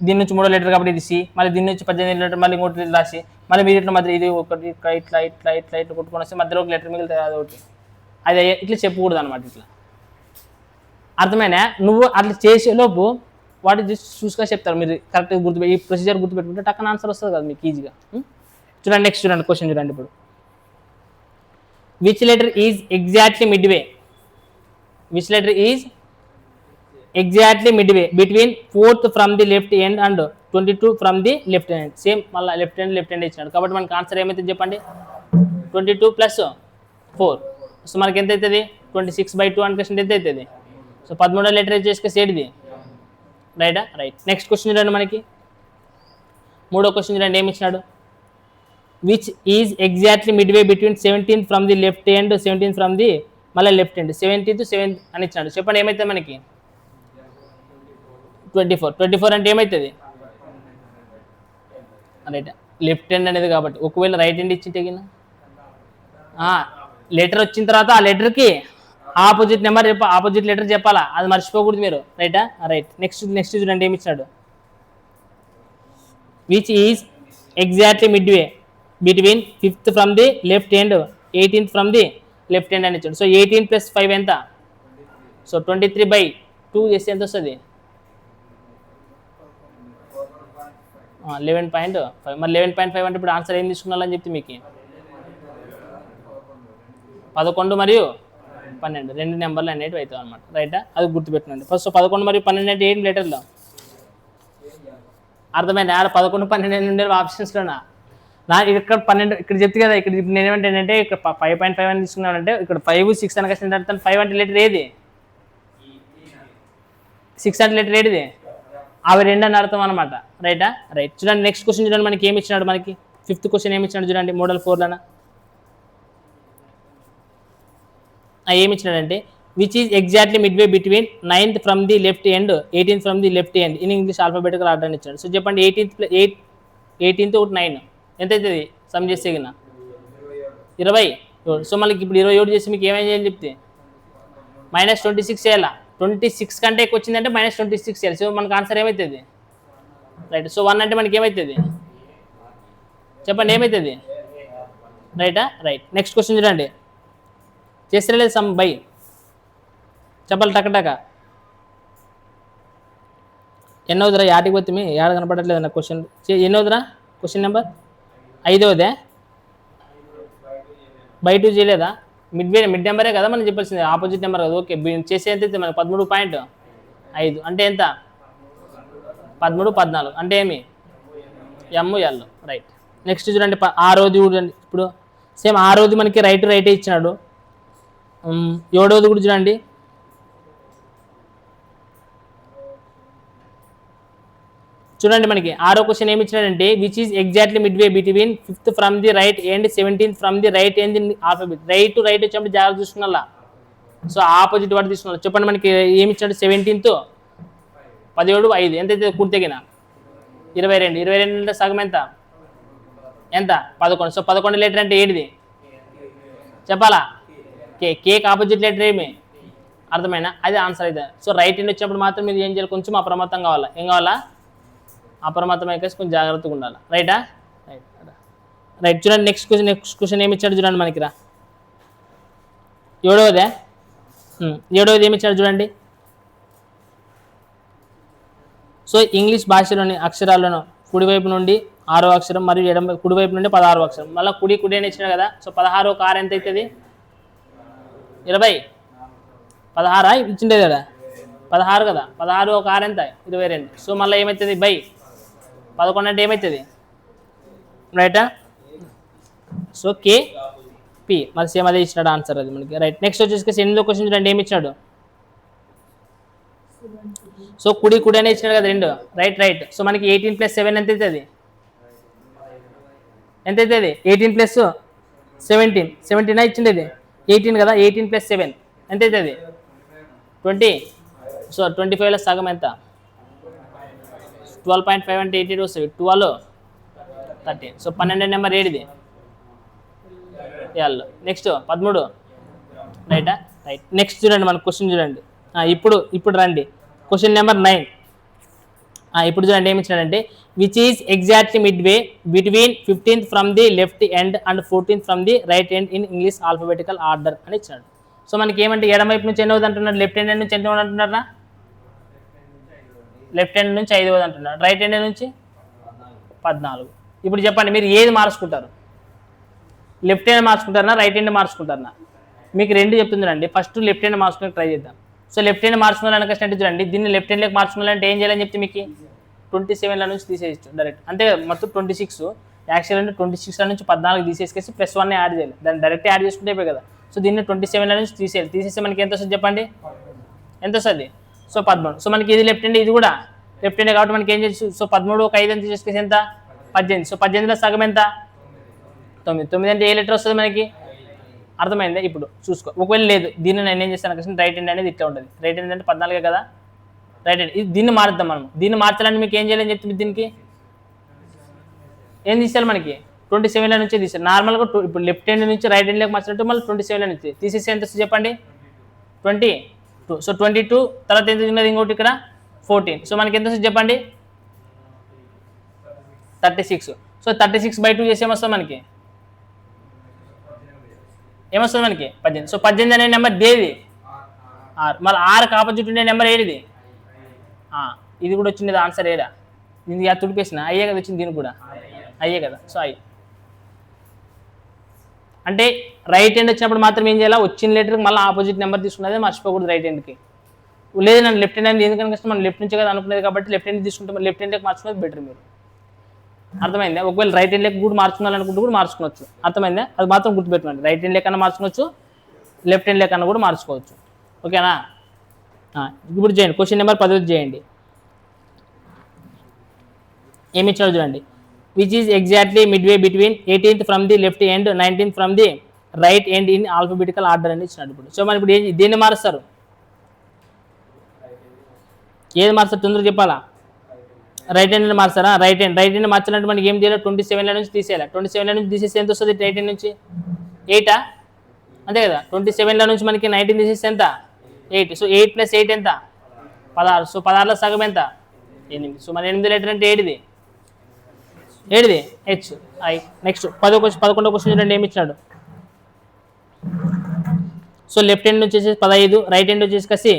దీని నుంచి 3వ లెటర్ కాబట్టి ఇది C, మళ్ళీ దీని నుంచి 18 లెటర్ మళ్ళీ ఇంకోటి రాసి మళ్ళీ మీరు ఇట్లా మధ్య ఇది ఒకటి ఇట్లా కొట్టుకొని వస్తే మధ్యలో ఒక లెటర్ మిగిలితే అది ఒకటి, అది ఇట్లా చెప్పకూడదు అనమాట. ఇట్లా అర్థమైనా. నువ్వు అట్లా చేసేలోపు వాటి జస్ట్ చూసుకొని చెప్తారు, మీరు కరెక్ట్గా ఈ ప్రొసీజర్ గుర్తుపెట్టుకుంటే టక్కన ఆన్సర్ వస్తుంది కదా మీకు ఈజీగా. చూడండి నెక్స్ట్ చూడండి క్వశ్చన్ చూడండి ఇప్పుడు. Which letter is exactly midway, which letter is exactly midway between 4th from the left end and 22 from the left hand. Same మళ్ళీ లెఫ్ట్ హ్యాండ్ ఇచ్చినాడు కాబట్టి మనకి ఆన్సర్ ఏమైతే చెప్పండి, 22 + 4. సో మనకి ఎంత అవుతుంది, 26/2 అని క్వశ్చన్ ఎంత అవుతుంది. సో 13వ లెటర్ వచ్చేసి ఏడిది, రైటా, రైట్. నెక్స్ట్ క్వశ్చన్ చూడండి మనకి, 3వ క్వశ్చన్ చూడండి ఏమి ఇచ్చినాడు. Which is exactly midway between 17th from the left hand 17th from the మళ్ళీ లెఫ్ట్ హ్యాండ్ 17th 7th అని ఇచ్చినాడు. చెప్పండి ఏమైతుంది మనకి, 24 అంటే ఏమవుతుంది, రైట్, లెఫ్ట్ హ్యాండ్ అనేది కాబట్టి. ఒకవేళ రైట్ హ్యాండ్ ఇచ్చి తెగిన లెటర్ వచ్చిన తర్వాత ఆ లెటర్కి ఆపోజిట్ నెంబర్ ఆపోజిట్ లెటర్ చెప్పాలా, అది మర్చిపోకూడదు మీరు, రైటా, రైట్. నెక్స్ట్ చూడండి ఏమి ఇచ్చాడు. Which is exactly midway between 5th from the left hand 18th from the left hand అని ఇచ్చాడు. సో 18 + 5 ఎంత, సో 23/2 చేస్తే ఎంత వస్తుంది, 11.5. మరి 11.5 అంటే ఇప్పుడు ఆన్సర్ ఏం తీసుకున్నాలని చెప్తే మీకు 11 మరియు 12 రెండు నెంబర్లు అనేవి అవుతాయి అనమాట, రైటా, అది గుర్తుపెట్టుకోండి ఫస్ట్. 11 మరియు 12 అంటే ఏంటి లెటర్లో అర్థమైంది. 11, 12 ఉండే ఆప్షన్స్లోనా ఇక్కడ 12 ఇక్కడ చెప్తే కదా, ఇక్కడ నేను ఏమంటానంటే ఇక్కడ 5.5 అని తీసుకున్నానంటే ఇక్కడ 5, 6 అని కష్టం. 5 అంటే లెటర్ ఏది, 6 అంటే లెటర్ ఏడిది, అవి 2 అని అర్థం అనమాట, రైటా, రైట్. చూడండి నెక్స్ట్ క్వశ్చన్ చూడండి మనకి ఏమి ఇచ్చినాడు. మనకి 5th క్వశ్చన్ ఏమి ఇచ్చినాడు చూడండి, మోడల్ 4లోన ఏమి ఇచ్చినాడంటే which is exactly midway between 9th from the left end 18th from the left end in English alphabetical order అని ఇచ్చాడు. సో చెప్పండి 18th ఒకటి 9 ఎంత అవుతుంది, సమ్ చేస్తే కింద 27. సో మనకి ఇప్పుడు 27 చేసి మీకు ఏమేం చేయాలి చెప్తే -26 చేయాలా, 26 కంటే ఎక్కువ వచ్చిందంటే -26 చేయాలి. సో మనకు ఆన్సర్ ఏమవుతుంది, రైట్. సో 1 అంటే మనకి ఏమవుతుంది చెప్పండి, ఏమవుతుంది, రైటా, రైట్. నెక్స్ట్ క్వశ్చన్ చూడండి, చేస్తే లేదు సమ్ బై చెప్పాలి టక ఎన్నోదిరా, యాటికి పోతే మీ యాడ కనపడట్లేదు నా క్వశ్చన్. ఎన్నోదిరా క్వశ్చన్ నెంబర్ 5వదే, బై 2 చేయలేదా, మిడ్ నెంబరే కదా మనం చెప్పాల్సింది, ఆపోజిట్ నెంబర్ కదా. ఓకే, చేసే ఎంత అయితే మనకి 13.5 అంటే ఎంత, 13, 14 అంటే ఏమి ML, రైట్. నెక్స్ట్ చూడండి 6వది చూడండి. ఇప్పుడు సేమ్ 6వది మనకి రైట్ ఇచ్చినాడు. 7వది కూడా చూడండి. చూడండి మనకి 6వ క్వశ్చన్ ఏమి ఇచ్చినాడంటే which is exactly midway between 5th from the right end 17th from the right end in alphabet. Right వచ్చినప్పుడు జాగ్రత్త చూసుకున్నా, సో ఆపోజిట్ వాడు తీసుకున్నా. చెప్పండి మనకి ఏమి ఇచ్చాడు, 17th 17, 5 ఎంత అయితే పూర్తిగా 22 అంటే సగం ఎంత 11. సో 11 లెటర్ అంటే ఏంటిది చెప్పాలా, కేక్ ఆపోజిట్ లెటర్ ఏమి అర్థమైనా, అది ఆన్సర్ అయితే. సో రైట్ హ్యాండ్ వచ్చినప్పుడు మాత్రం మీరు ఏం చేయాలి, కొంచెం అప్రమత్తం కావాలా, ఏం కావాలా, అప్రమత్తం అయితే కొంచెం జాగ్రత్తగా ఉండాలి, రైటా, రైట్. చూడండి నెక్స్ట్ క్వశ్చన్ ఏమి ఇచ్చాడు చూడండి మనకి 7వది ఏమి ఇచ్చాడు చూడండి. సో ఇంగ్లీష్ భాషలోని అక్షరాలను కుడివైపు నుండి 6వ అక్షరం మరియు కుడివైపు నుండి 16వ అక్షరం, మళ్ళీ కుడి అని ఇచ్చినాడు కదా. సో 16వ కార్ ఎంత అవుతుంది, 20, 16 ఇచ్చిండేది కదా, 16 కదా, 16వ కార్ ఎంత 22. సో మళ్ళీ ఏమవుతుంది బై 11 అంటే ఏమవుతుంది, రైటా. సో KP మరి సేమ్ అదే ఇచ్చినాడు ఆన్సర్ అది మనకి, రైట్. నెక్స్ట్ వచ్చేసి 8వ క్వశ్చన్ చూడండి ఏమి ఇచ్చినాడు. సో కుడి అనే ఇచ్చినాడు కదా 2, రైట్. సో మనకి 18 + 7 ఎంత అవుతుంది, 18 + 17 ఇచ్చిండేది 18 కదా, 18 + 7 ఎంత అవుతుంది 20. సో 25లో సగం ఎంత 12.5 అంటే 88 వస్తుంది, 12, 13. సో 12 నెంబర్ ఏడిది నెక్స్ట్ 13, రైటా, రైట్. నెక్స్ట్ చూడండి మన క్వశ్చన్ చూడండి. ఇప్పుడు రండి క్వశ్చన్ నెంబర్ 9. ఇప్పుడు చూడండి ఏమి ఇచ్చాడంటే which is exactly midway between 15th from the left end and 14th from the right end in English alphabetical order అని ఇచ్చాడు. సో మనకి ఏమంటే ఎడమ వైపు నుంచి ఎన్నోది అంటున్నారు, లెఫ్ట్ హ్యాండ్ నుంచి ఎన్నోది అంటున్నారా, లెఫ్ట్ హ్యాండ్ నుంచి 5వ అంటున్నారు, రైట్ హ్యాండ్ నుంచి 14. ఇప్పుడు చెప్పండి మీరు ఏది మార్చుకుంటారు, లెఫ్ట్ హ్యాండ్ మార్చుకుంటారా రైట్ హ్యాండ్ మార్చుకుంటారా? మీకు రెండు చెప్తుందండి. ఫస్ట్ లెఫ్ట్ హ్యాండ్ మార్చుకుని ట్రై చేద్దాం. సో లెఫ్ట్ హ్యాండ్ మార్చుకోవాలని కష్టం చూడండి, దీన్ని లెఫ్ట్ హ్యాండ్లోకి మార్చుకోవాలంటే ఏం చేయాలని చెప్తే మీకు 27ల నుంచి తీసేయచ్చు డైరెక్ట్, అంతే కదా. మొత్తం 26 యాక్చువల్ అంటే 26ల నుంచి 14 తీసేసుకేసి +1 యాడ్ చేయాలి, దాన్ని డైరెక్ట్ యాడ్ చేసుకుంటే అయిపోయి కదా. సో దీన్ని 27ల నుంచి తీసేయాలి, తీసేస్తే మనకి ఎంత వస్తుంది చెప్పండి, ఎంత వస్తుంది? సో 13. సో మనకి ఇది లెఫ్ట్ హ్యాండ్, ఇది కూడా లెఫ్ట్ హ్యాండ్ కాబట్టి మనకి ఏం చేసి, సో 13 ఒక 5 తీసేసుకేసి ఎంత 18. సో 18లో సగం ఎంత 9. 9 అంటే ఏ లెటర్ వస్తుంది మనకి, అర్థమైందా? ఇప్పుడు చూసుకో, ఒకవేళ లేదు దీన్ని నేను ఏం చేస్తాను అంటే రైట్ హ్యాండ్ అనేది ఇట్లా ఉంటుంది, రైట్ హ్యాండ్ అంటే 14 కదా, రైట్ హ్యాండ్ ఇది దీన్ని మారుద్దాం మనం. దీన్ని మార్చాలంటే మీకు ఏం చేయాలని చెప్తుంది, దీనికి ఏం తీసేయాలి మనకి 27ల నుంచి తీసేయాలి. నార్మల్గా ఇప్పుడు లెఫ్ట్ హ్యాండ్ నుంచి రైట్ హ్యాండ్లోకి మార్చినట్టు మళ్ళీ 27ల నుంచి తీసేసి ఎంత వస్తుంది చెప్పండి, 22. సో 22 తర్వాత ఎంత ఉన్నది ఇంకోటి ఇక్కడ 14. సో మనకి ఎంత వస్తుంది చెప్పండి, 36. సో 36/2 చేసి ఏమొస్తుంది మనకి, ఏమొస్తుంది మనకి 18. సో 18 అనే నెంబర్ దేది 6, మళ్ళీ 6కి ఆపోజిట్ ఉండే నెంబర్ ఏడిది, ఇది కూడా వచ్చింది ఆన్సర్ ఏడా, దీనికి తుడిపేసిన అయ్యే కదా వచ్చింది, దీనికి కూడా అయ్యే కదా. సో అయ్యి అంటే రైట్ హ్యాండ్ వచ్చినప్పుడు మాత్రం ఏం చేయాలి, వచ్చిన లెటర్కి మళ్ళీ ఆపోజిట్ నెంబర్ తీసుకున్నది మర్చిపోకూడదు రైట్ హ్యాండ్కి. లేదు నన్ను లెఫ్ట్ హ్యాండ్ ఎందుకంటే కష్టం, మనం లెఫ్ట్ నుంచి కదా అనుకునేది కాబట్టి లెఫ్ట్ హ్యాండ్ తీసుకుంటే లెఫ్ట్ హ్యాండ్కి మార్చుకునేది బెటర్ మీరు, అర్థమైందా? ఒకవేళ రైట్ హ్యాండ్ లెక్క కూడా మార్చుకోవాలనుకుంటే కూడా మార్చుకోవచ్చు, అర్థమైందా? అది మాత్రం గుర్తుపెట్టుకోండి, రైట్ హ్యాండ్ లెక్కన మార్చుకోవచ్చు, లెఫ్ట్ హ్యాండ్ లెక్కన కూడా మార్చుకోవచ్చు, ఓకేనా? ఇప్పుడు చేయండి, క్వశ్చన్ నెంబర్ 10 చేయండి. ఏమి ఇచ్చాడు చూడండి, which is exactly midway between 18th from the left end 19th from the right end in alphabetical order అని ఇచ్చినాడు. ఇప్పుడు సో మరి ఇప్పుడు దేన్ని మారుస్తారు, ఏది మారుస్తారు తొందరగా చెప్పాలా, రైట్ హ్యాండ్ మార్చారా, రైట్ హ్యాండ్ మార్చాలంటే మనకి ఏం చేయాలి, 27ల నుంచి తీసేయాలి. 27ల నుంచి తీసేస్తే ఎంత వస్తుంది రైట్ హ్యాండ్ నుంచి 8 అంతే కదా. 27ల నుంచి మనకి 19 తీసేస్తే ఎంత 8. సో 8 + 8 ఎంత 16. సో 16లో సగం ఎంత 8. సో మన 8వ లెటర్ అంటే ఏడిది హెచ్ ఐ. నెక్స్ట్ 11వ క్వశ్చన్ చూడండి ఏమి ఇచ్చినాడు. సో లెఫ్ట్ హ్యాండ్ నుంచి వచ్చేసి 15, రైట్ హ్యాండ్ వచ్చేసి కసి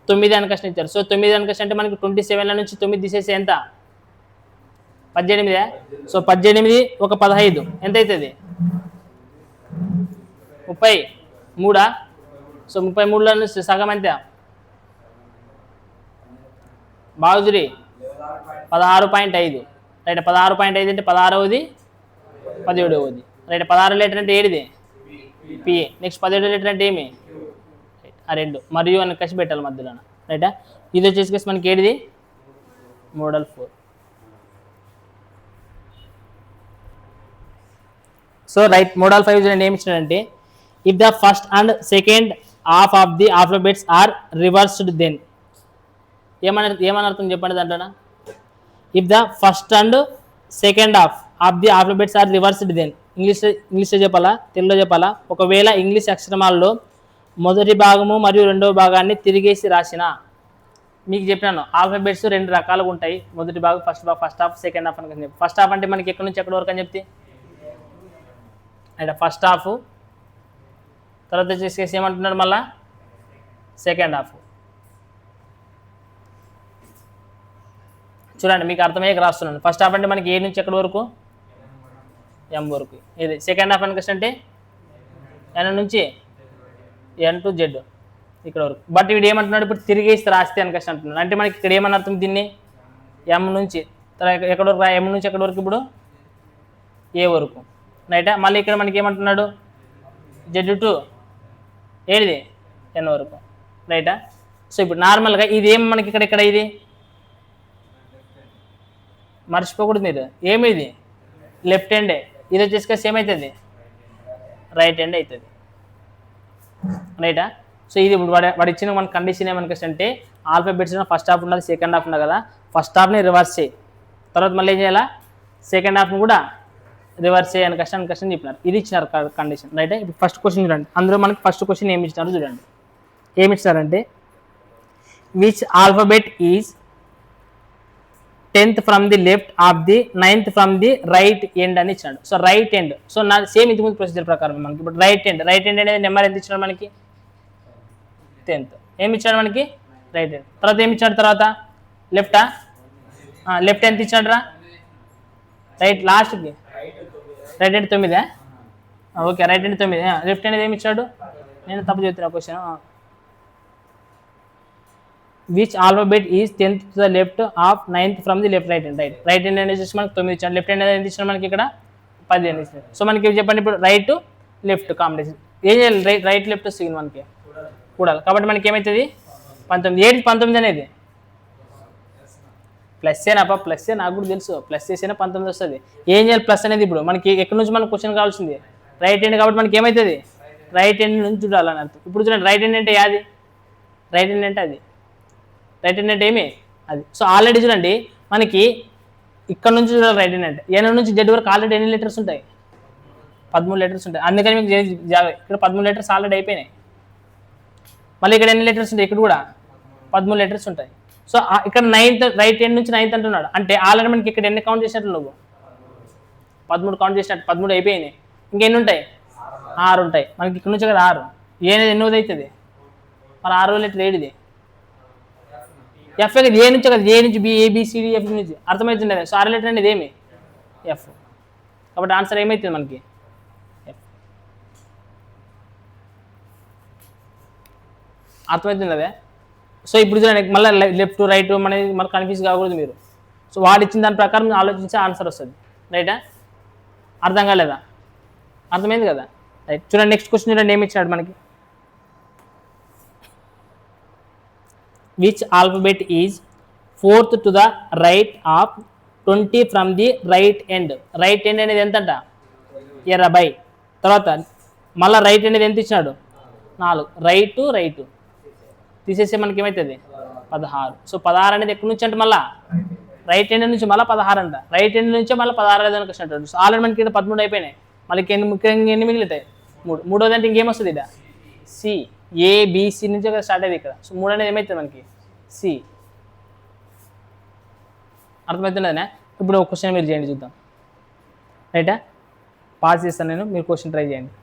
9 అని కష్టం ఇచ్చారు. సో 9 అని కష్టం అంటే మనకి 27ల నుంచి 9 తీసేసి ఎంత 18. సో 18 ఒక 15 ఎంత అవుతుంది 33. సో 33లో నుంచి సగం ఎంత బాగుజురి 16.5 రైట్. 16.5 అంటే 16వది 17వది రైట్. 16 లీటర్ అంటే ఏడిది పిఏ. నెక్స్ట్ 17 లీటర్ అంటే ఏమి ఆ రెండు మరియు అని కసి పెట్టాలి మధ్యలో రైటా. ఇది వచ్చేసి మనకి ఏడిది మోడల్ 4. సో రైట్ మోడల్ 5 చూడండి ఏమి ఇచ్చినాడంటే if the first and second half of the alphabets are reversed then ఏమని అర్థం చెప్పండి దాంట్లో. If the first and second half of the alphabets are reversed then ఇంగ్లీష్లో చెప్పాలా తెలుగులో చెప్పాలా. ఒకవేళ ఇంగ్లీష్ అక్షరమాలలో మొదటి భాగము మరియు రెండవ భాగాన్ని తిరిగేసి రాసిన మీకు చెప్పినాను ఆల్ఫాబెట్స్ 2 రకాలుగా ఉంటాయి. మొదటి భాగం ఫస్ట్ హాఫ్ సెకండ్ హాఫ్ అని చెప్పి. ఫస్ట్ హాఫ్ అంటే మనకి ఎక్కడి నుంచి ఎక్కడి వరకు అని చెప్తే అంటే ఫస్ట్ హాఫ్ తర్వాత వచ్చేసి ఏమంటున్నాడు మళ్ళా సెకండ్ హాఫ్. చూడండి మీకు అర్థమయ్యే రాస్తున్నాను. ఫస్ట్ హాఫ్ అంటే మనకి ఏ నుంచి ఎక్కడి వరకు ఎం వరకు. ఇది సెకండ్ హాఫ్ అని అంటే ఎన్ నుంచి ఎన్ టు జెడ్ ఇక్కడ వరకు. బట్ వీడు ఏమంటున్నాడు ఇప్పుడు తిరిగేసి రాస్తే అని అంటున్నాడు. అంటే మనకి ఇక్కడ ఏమని అర్థం దీన్ని ఎం నుంచి ఎక్కడి వరకు ఎం నుంచి ఎక్కడి వరకు ఇప్పుడు ఏ వరకు రైటా. మళ్ళీ ఇక్కడ మనకి ఏమంటున్నాడు జెడ్ టు ఏది ఎన్ వరకు రైటా. సో ఇప్పుడు నార్మల్గా ఇది ఏం మనకి ఇక్కడ ఇది మర్చిపోకూడదు మీరు ఏమి ఇది లెఫ్ట్ హ్యాండే. ఇది వచ్చేసి సేమ్ అవుతుంది రైట్ హ్యాండ్ అవుతుంది రైటా. సో ఇది ఇప్పుడు వాడు ఇచ్చిన మన కండిషన్ ఏమనిపిస్తుంది అంటే ఆల్ఫాబెట్స్ ఫస్ట్ హాఫ్ ఉన్నది సెకండ్ హాఫ్ ఉన్నది కదా. ఫస్ట్ హాఫ్ని రివర్స్ చేయి తర్వాత మళ్ళీ ఏం చేయాలా సెకండ్ హాఫ్ని కూడా రివర్స్ చేయని కష్టం చెప్పినారు. ఇది ఇచ్చినారు కండిషన్ రైట్. ఇప్పుడు ఫస్ట్ క్వశ్చన్ చూడండి. అందులో మనకి ఫస్ట్ క్వశ్చన్ ఏమి ఇచ్చినారు చూడండి. ఏమి ఇచ్చినారంటే which alphabet is 10th from the left of the 9th from the right end అని ఇచ్చినాడు. సో రైట్ ఎండ్ సో నా సేమ్ ఇంతకుముందు ప్రొసీజర్ ప్రకారం మనకి ఇప్పుడు రైట్ ఎండ్ అనేది నెంబర్ ఎంత ఇచ్చినాడు మనకి 10th. ఏమి ఇచ్చాడు మనకి రైట్ ఎండ్. తర్వాత ఏమి ఇచ్చాడు తర్వాత లెఫ్టా? లెఫ్ట్ ఎంత ఇచ్చాడ్రా? రైట్ లాస్ట్కి రైట్ అంటే 9. ఓకే రైట్ అంటే 9. లెఫ్ట్ అనేది ఏమి ఇచ్చాడు? నేను తప్పు చెప్తున్నా question. Which alphabet is 10th to the left of 9th from the left right hand? Right hand అనేది వచ్చేసి మనకి 9 ఇచ్చాడు. లెఫ్ట్ హ్యాండ్ అనేది ఎంత ఇచ్చాడు మనకి ఇక్కడ? 10 అని ఇచ్చాడు. సో మనకి చెప్పండి ఇప్పుడు రైట్ లెఫ్ట్ కాంబినేషన్ ఏం చేయాలి? రైట్ లెఫ్ట్ సిగ్న్ మనకి కూడాలి. కాబట్టి మనకి ఏమవుతుంది? 19. ఏంటి 19 అనేది? ప్లస్ ఏనాపా? ప్లస్ ఏ నాకు కూడా తెలుసు. ప్లస్ చేసినా 19 వస్తుంది. ఏం చేయాలి ప్లస్ అనేది? ఇప్పుడు మనకి ఎక్కడి నుంచి మనకు క్వశ్చన్ కావాల్సింది రైట్ హ్యాండ్. కాబట్టి మనకి ఏమవుతుంది? రైట్ హ్యాండ్ నుంచి చూడాలని అర్థం. ఇప్పుడు చూడండి రైట్ హ్యాండ్ అంటే అది, రైట్ హ్యాండ్ అంటే అది, రైట్ హ్యాండ్ అంటే ఏమి అది. సో ఆల్రెడీ చూడండి మనకి ఇక్కడ నుంచి చూడాలి రైట్ హ్యాండ్ అంటే. ఎన్ నుంచి జెడ్ వరకు ఆల్రెడీ ఎన్ని లెటర్స్ ఉంటాయి? 13 లెటర్స్ ఉంటాయి. అందుకని మీకు ఇక్కడ 13 లెటర్స్ ఆల్రెడీ అయిపోయినాయి. మళ్ళీ ఇక్కడ ఎన్ని లెటర్స్ ఉంటాయి? ఇక్కడ కూడా 13 లెటర్స్ ఉంటాయి. సో ఇక్కడ 9th రైట్ హ్యాండ్ నుంచి 9th అంటున్నాడు అంటే ఆల్రెడీ మనకి ఇక్కడ ఎన్ని కౌంట్ చేసినట్లు నువ్వు? 13 కౌంట్ చేసినట్టు 13 అయిపోయినాయి. ఇంకెన్ని ఉంటాయి? 6 ఉంటాయి మనకి ఇక్కడ నుంచి కదా 6. ఏనేది ఎన్నోది అవుతుంది? మరి 6 లెటర్ ఏడిది? ఎఫ్ కదా. ఏ నుంచి కదా, ఏ నుంచి బి, ఏబిసిడి ఎఫ్ నుంచి అర్థమవుతుంది. సో 6 లెటర్ అనేది ఏమి? ఎఫ్. కాబట్టి ఆన్సర్ ఏమవుతుంది మనకి? ఎఫ్. అర్థమవుతుంది అదే. సో ఇప్పుడు చూడండి మళ్ళీ లెఫ్ట్ రైట్ మనకి కన్ఫ్యూజ్ కాకూడదు మీరు. సో వాడు ఇచ్చిన దాని ప్రకారం ఆలోచించే ఆన్సర్ వస్తుంది. రైటా? అర్థం కాలేదా? అర్థమైంది కదా? రైట్. చూడండి నెక్స్ట్ క్వశ్చన్ చూడండి ఏమి ఇచ్చాడు మనకి. Which alphabet is 4th to the right of 20 from the right end? Right end అనేది ఎంతంట? 20. తర్వాత మళ్ళీ రైట్ అనేది ఎంత ఇచ్చినాడు? 4. రైట్ తీసేస్తే మనకి ఏమవుతుంది? 16. సో 16 అనేది ఎక్కడి నుంచి అంటే మళ్ళీ రైట్ హ్యాండ్ నుంచి మళ్ళీ 16 అంట. రైట్ హ్యాండ్ నుంచే మళ్ళీ 16 అనేది వచ్చినట్టు. సో ఆల్రెడీ మనకి ఇక్కడ 13 అయిపోయినాయి. మళ్ళీ ఎన్ని మిగులుతాయి? 3. మూడోది అంటే ఇంకేమొస్తుంది? ఇక్కడ సి, ఏబిసి నుంచి స్టార్ట్ అయ్యేది ఇక్కడ. సో 3 అనేది ఏమవుతుంది మనకి? సి. అర్థమవుతుందనే. ఇప్పుడు ఒక క్వశ్చన్ మీరు చేయండి చూద్దాం. రైటా? పాస్ చేస్తాను నేను, మీరు క్వశ్చన్ ట్రై చేయండి.